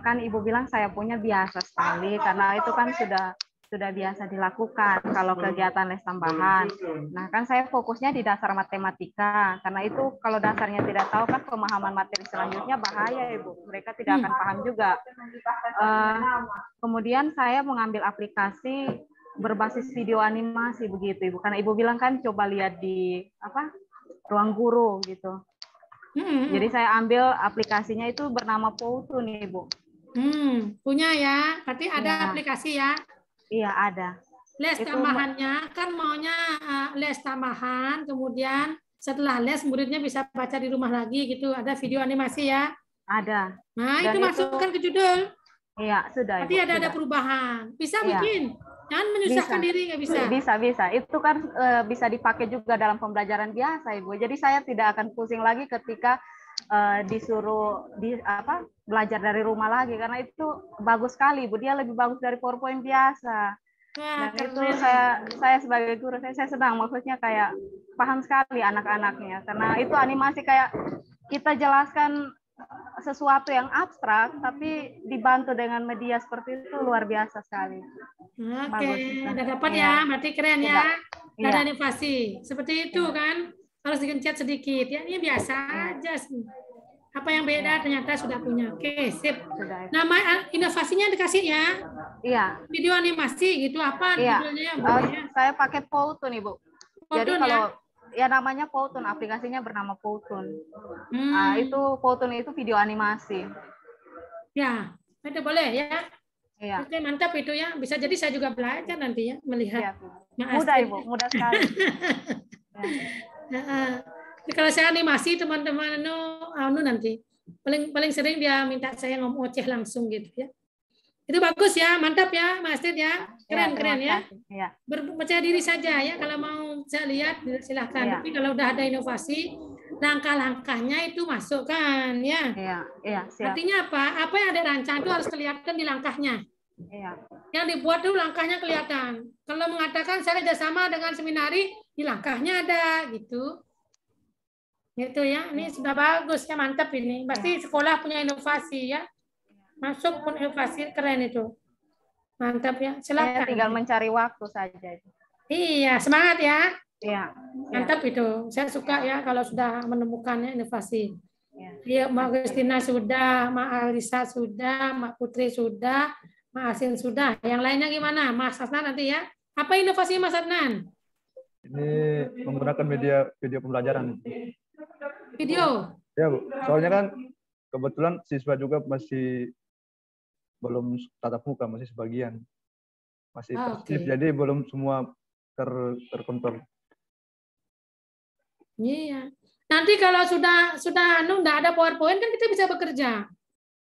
kan Ibu bilang saya punya biasa sekali, karena itu kan sudah sudah biasa dilakukan kalau kegiatan les tambahan. Nah, kan saya fokusnya di dasar matematika, karena itu kalau dasarnya tidak tahu kan pemahaman materi selanjutnya bahaya, Ibu. Mereka tidak akan paham juga. Kemudian saya mengambil aplikasi berbasis video animasi begitu, Ibu. Karena Ibu bilang kan coba lihat di ruang guru gitu. Jadi saya ambil aplikasinya itu bernama Powtoon, Ibu. Punya ya, berarti ada aplikasi ya? Iya, ada. Les tambahannya kan maunya les tambahan, kemudian setelah les muridnya bisa baca di rumah lagi gitu. Ada video animasi ya? Ada. Nah, Dan itu masukkan ke judul. Iya, sudah. Berarti ada perubahan. Bisa bikin. Jangan menyusahkan diri, nggak bisa. Bisa. Itu kan bisa dipakai juga dalam pembelajaran biasa, Ibu. Jadi saya tidak akan pusing lagi ketika disuruh belajar dari rumah lagi, karena itu bagus sekali, Bu. Dia lebih bagus dari PowerPoint biasa. Dan itu saya sebagai guru saya senang, maksudnya kayak paham sekali anak-anaknya, karena itu animasi kayak kita jelaskan sesuatu yang abstrak tapi dibantu dengan media seperti itu luar biasa sekali. Oke, udah dapat ya, berarti keren ya. Ada inovasi seperti itu kan, harus digencet sedikit ya. Ini biasa aja sih. Apa yang beda ternyata sudah punya. Oke, sip. Nama inovasinya dikasih ya? Iya. Video animasi gitu apa judulnya? Saya pakai Powtoon, Ibu. Jadi kalau ya namanya Powtoon, aplikasinya bernama Powtoon. Nah, itu Powtoon itu video animasi. Ya, itu boleh ya. Iya. Oke, mantap itu ya. Bisa jadi saya juga belajar nanti ya melihat. Ya, mudah, Ibu, mudah sekali. Kalau saya animasi teman-teman nanti paling sering dia minta saya ngomong oceh langsung gitu ya. Itu bagus ya, mantap ya, Mas Astrid ya. Keren ya. Percaya diri saja ya, kalau mau saya lihat silahkan. Tapi kalau udah ada inovasi, langkah-langkahnya itu masuk kan ya. Siap. Artinya apa? Apa yang ada rancangan itu harus kelihatan di langkahnya. Yang dibuat dulu langkahnya kelihatan. Kalau mengatakan saya kerjasama dengan seminari, di langkahnya ada gitu. Gitu ya. Ini sudah bagus ya, mantap ini. Pasti sekolah punya inovasi ya. Masuk pun inovasi keren itu. Mantap ya. Silakan. Saya tinggal mencari waktu saja. Iya, semangat ya. Iya. Mantap itu. Saya suka ya kalau sudah menemukannya inovasi. Iya, Mbak Kristina sudah, Mbak Alisa sudah, Mbak Putri sudah, Mbak Asin sudah. Yang lainnya gimana? Mas Adnan nanti ya. Apa inovasi Mas Adnan? Ini menggunakan video pembelajaran. Video? Ya, Bu. Soalnya kan kebetulan siswa juga masih belum tatap muka, masih sebagian. Masih tertib, jadi belum semua terkontrol. Iya. Nanti kalau sudah enggak ada PowerPoint kan kita bisa bekerja.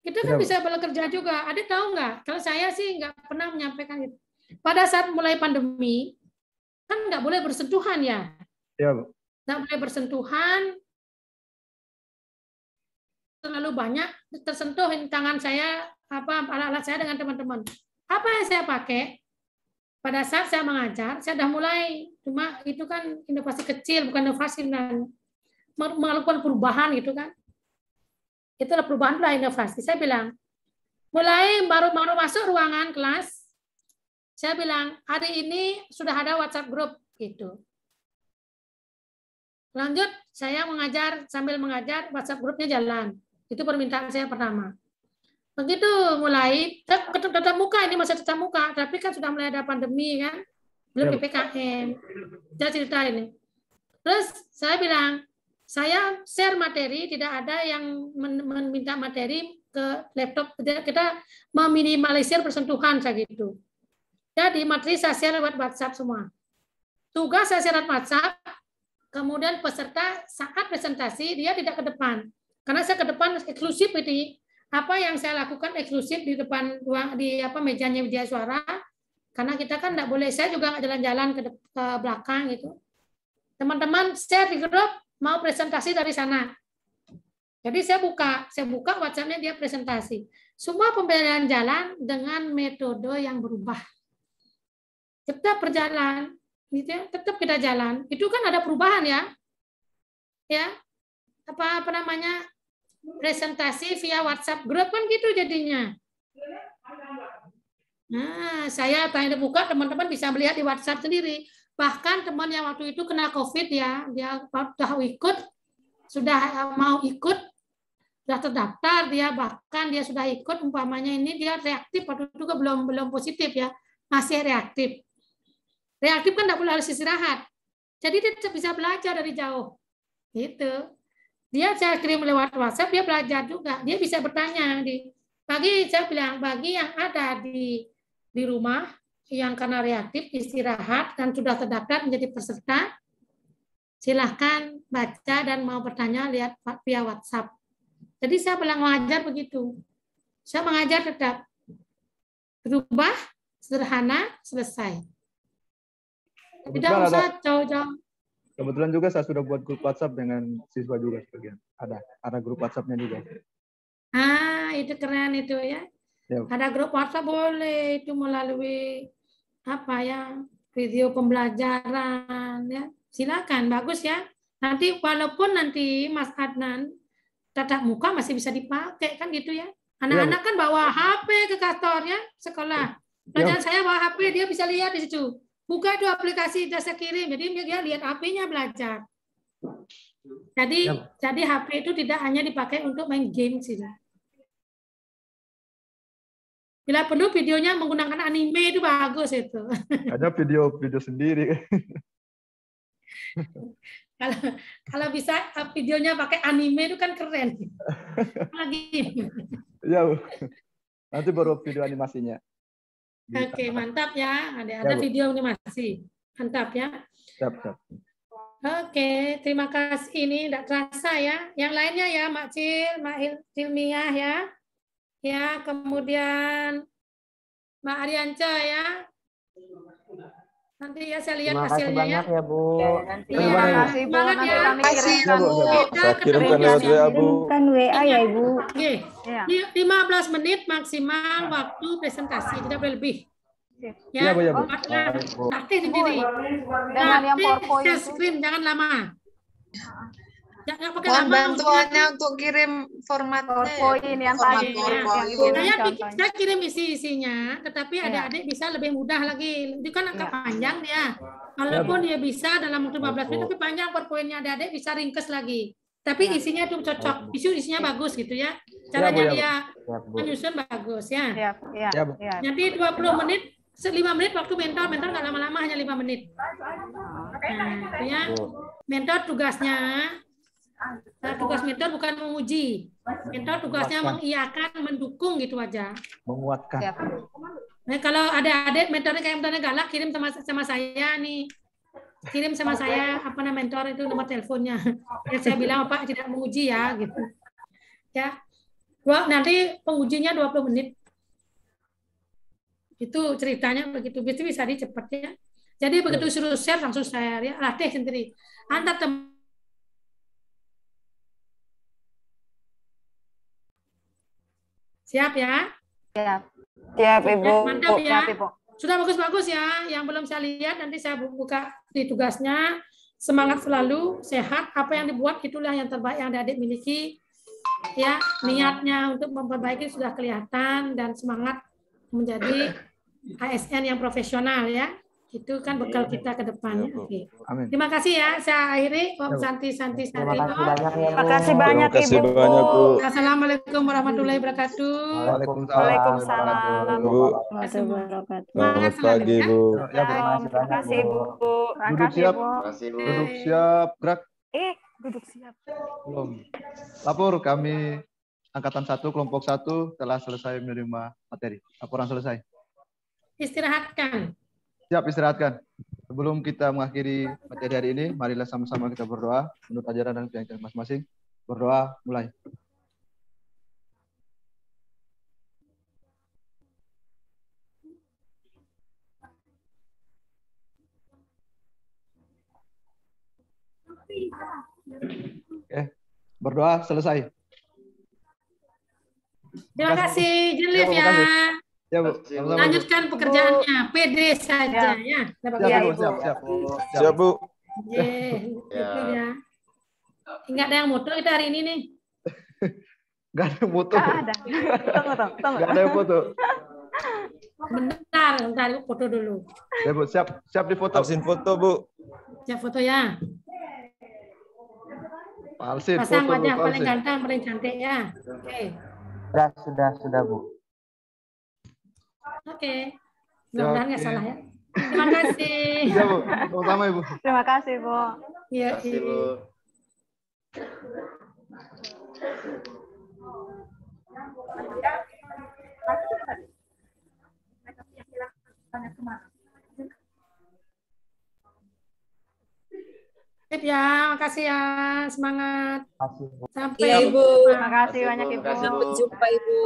Kita kan bisa bekerja juga. Ada tahu nggak? Kalau saya sih nggak pernah menyampaikan itu. Pada saat mulai pandemi kan nggak boleh bersentuhan ya. Iya, Bu. Nggak boleh bersentuhan. Terlalu banyak tersentuh tangan saya, alat-alat saya dengan teman-teman. Apa yang saya pakai? Pada saat saya mengajar, saya sudah mulai. Cuma itu kan inovasi kecil, bukan inovasi dan melakukan perubahan gitu kan. Itulah perubahan lah inovasi. Saya bilang, mulai baru masuk ruangan kelas, saya bilang, hari ini sudah ada WhatsApp group gitu. Lanjut, saya mengajar, sambil mengajar, WhatsApp grupnya jalan. Itu permintaan saya pertama. Begitu mulai, tetap muka, ini masih tetap muka, tapi kan sudah mulai ada pandemi kan, belum PPKM. Saya cerita ini. Terus saya bilang, saya share materi, tidak ada yang meminta materi ke laptop, kita meminimalisir persentuhan saya gitu. Jadi materi saya share lewat WhatsApp semua. Tugas saya share lewat WhatsApp, kemudian peserta saat presentasi dia tidak ke depan. Karena saya ke depan eksklusif itu. Apa yang saya lakukan eksklusif di depan di mejanya media suara. Karena kita kan tidak boleh, saya juga nggak jalan-jalan ke belakang gitu. Teman-teman share di grup mau presentasi dari sana. Jadi saya buka WhatsApp-nya dia presentasi. Semua pembelajaran jalan dengan metode yang berubah. Tetap berjalan, gitu ya, tetap kita jalan. Itu kan ada perubahan ya. Ya. Apa namanya? Presentasi via WhatsApp grup kan gitu jadinya. Nah, saya tanya buka, teman-teman bisa melihat di WhatsApp sendiri. Bahkan teman yang waktu itu kena COVID ya, dia sudah mau ikut, sudah terdaftar, dia bahkan dia sudah ikut, umpamanya ini dia reaktif, waktu itu belum positif ya, masih reaktif. Reaktif kan tidak boleh harus istirahat. Jadi dia bisa belajar dari jauh. Gitu. Dia saya kirim lewat WhatsApp, dia belajar juga. Dia bisa bertanya saya bilang bagi yang ada di rumah yang karena reaktif istirahat dan sudah terdaftar menjadi peserta, silahkan baca dan mau bertanya lihat via WhatsApp. Jadi saya bilang mengajar begitu. Saya mengajar tetap berubah, sederhana, selesai. Tidak usah jauh-jauh. Kebetulan juga saya sudah buat grup WhatsApp dengan siswa juga sebagian. Ada grup WhatsApp-nya juga. Itu keren itu ya. Ada grup WhatsApp boleh itu melalui video pembelajaran ya. Silakan, bagus ya. Nanti walaupun nanti Mas Adnan tatap muka masih bisa dipakai kan gitu ya. Anak-anak kan bawa HP ke kantornya sekolah. Pelajaran saya bawa HP, dia bisa lihat di situ. Buka itu aplikasi saya kirim, jadi dia lihat HP-nya belajar. Jadi HP itu tidak hanya dipakai untuk main game sih. Bila perlu videonya menggunakan anime itu bagus itu. Ada video sendiri. Kalau bisa videonya pakai anime itu kan keren. Lagi. Ya, nanti baru video animasinya. Oke, mantap ya. Ada video animasi. Mantap ya. Siap. Oke, terima kasih. Ini tidak terasa ya. Yang lainnya ya, Mak Cil, Mak Hilmiah ya. Ya, kemudian Mbak Arianca ya. Nanti ya saya lihat hasilnya ya. Terima kasih banyak ya, Bu. Terima kasih, Bu. Semangat ya. Nanti kami kirim. Saya kirimkan lewat WA, Bu. Kan WA ya, Ibu. Oke. 15 menit maksimal waktu presentasi, tidak boleh lebih. Ya, Bu. praktis sendiri. Dengan yang PowerPoint share screen, jangan lama. Jangan pakai Mohon lama. bantuannya untuk kirim format PowerPoint yang tadi. Saya kirim isi-isinya, tetapi adik-adik bisa lebih mudah lagi. Itu kan angka panjang dia. Walaupun dia bisa dalam waktu 15 menit, tapi panjang PowerPoint-nya adik-adik bisa ringkes lagi. Tapi isinya itu cocok, isinya bagus gitu ya. Caranya dia menyusun bagus ya. Nanti 20 menit, 5 menit waktu mentor nggak lama-lama, hanya 5 menit. Nah, itu ya. Mentor tugasnya, tugas mentor bukan menguji. Mentor tugasnya mengiyakan, mendukung gitu aja. Menguatkan. Nah, kalau ada adik mentornya kayak mentornya galak, kirim sama saya nih. Kirim sama saya mentor itu nomor teleponnya. Ya saya bilang Pak tidak menguji ya gitu. Ya. Nanti pengujinya 20 menit. Itu ceritanya begitu. Bisa dicepat ya. Jadi begitu suruh share langsung saya ya, latih sendiri. Antar teman. Siap ya? Siap, Ibu. Mantap ya. Siap, Ibu. Sudah bagus-bagus ya. Yang belum saya lihat nanti saya buka di tugasnya. Semangat selalu, sehat. Apa yang dibuat itulah yang terbaik yang adik miliki. Ya, niatnya untuk memperbaiki sudah kelihatan dan semangat menjadi ASN yang profesional ya. Itu kan bekal kita ke depannya. Oke. Terima kasih ya. Saya akhiri. Om Santi. Terima kasih banyak ya, Bu. Terima kasih banyak, Terima kasih Ibu. banyak, Bu. Assalamualaikum warahmatullahi wabarakatuh. Waalaikumsalam. Bu. Selamat pagi, Bu. Terima kasih, Ibu. Duduk siap. Duduk siap. Gerak. Duduk siap. Belum. Lapor kami Angkatan 1, Kelompok 1 telah selesai menerima materi. Laporan selesai. Istirahatkan. Siap, istirahatkan. Sebelum kita mengakhiri materi hari ini, marilah sama-sama kita berdoa menurut ajaran dan keyakinan masing-masing. Berdoa, mulai. Berdoa, selesai. Terima kasih, Jelif ya. Ya, Bu. Lanjutkan pekerjaannya, PD saja ya. Siap, Bu. Itu ya. Enggak ada yang moto kita hari ini nih. Enggak ada moto. Tunggu. Enggak ada yang foto. Bentar, Ibu foto dulu. Ya Bu, siap difoto. Arsin foto, Bu. Siap foto ya. Palsin, Pasang foto Bu, wajah paling palsin. ganteng, paling cantik ya. Oke. Sudah Bu. Oke. Mudah-mudahan nggak Oke. salah ya. Terima kasih. Ya Bu, sama Ibu. Terima kasih, Bu. Iya, Terima kasih, Bu. Sip ya, makasih ya, semangat. Makasih Bu. Sampai Iya, Ibu. Terima kasih banyak, Ibu. Sampai jumpa, Ibu.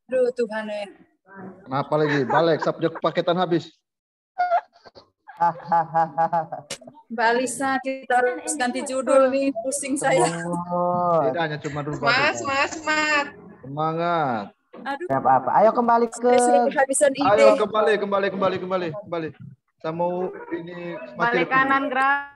Aduh, Tuhan. Kenapa lagi? Balik, subjek paketan habis. Mbak Alisa, kita harus ganti judul nih. Pusing saya. Tidak hanya cuma rubah. Mas. Semangat. Aduh, Ya apa? Ayo kembali ke saya sudah kehabisan ide. Ayo kembali. Saya mau ini Balik kanan, gerak.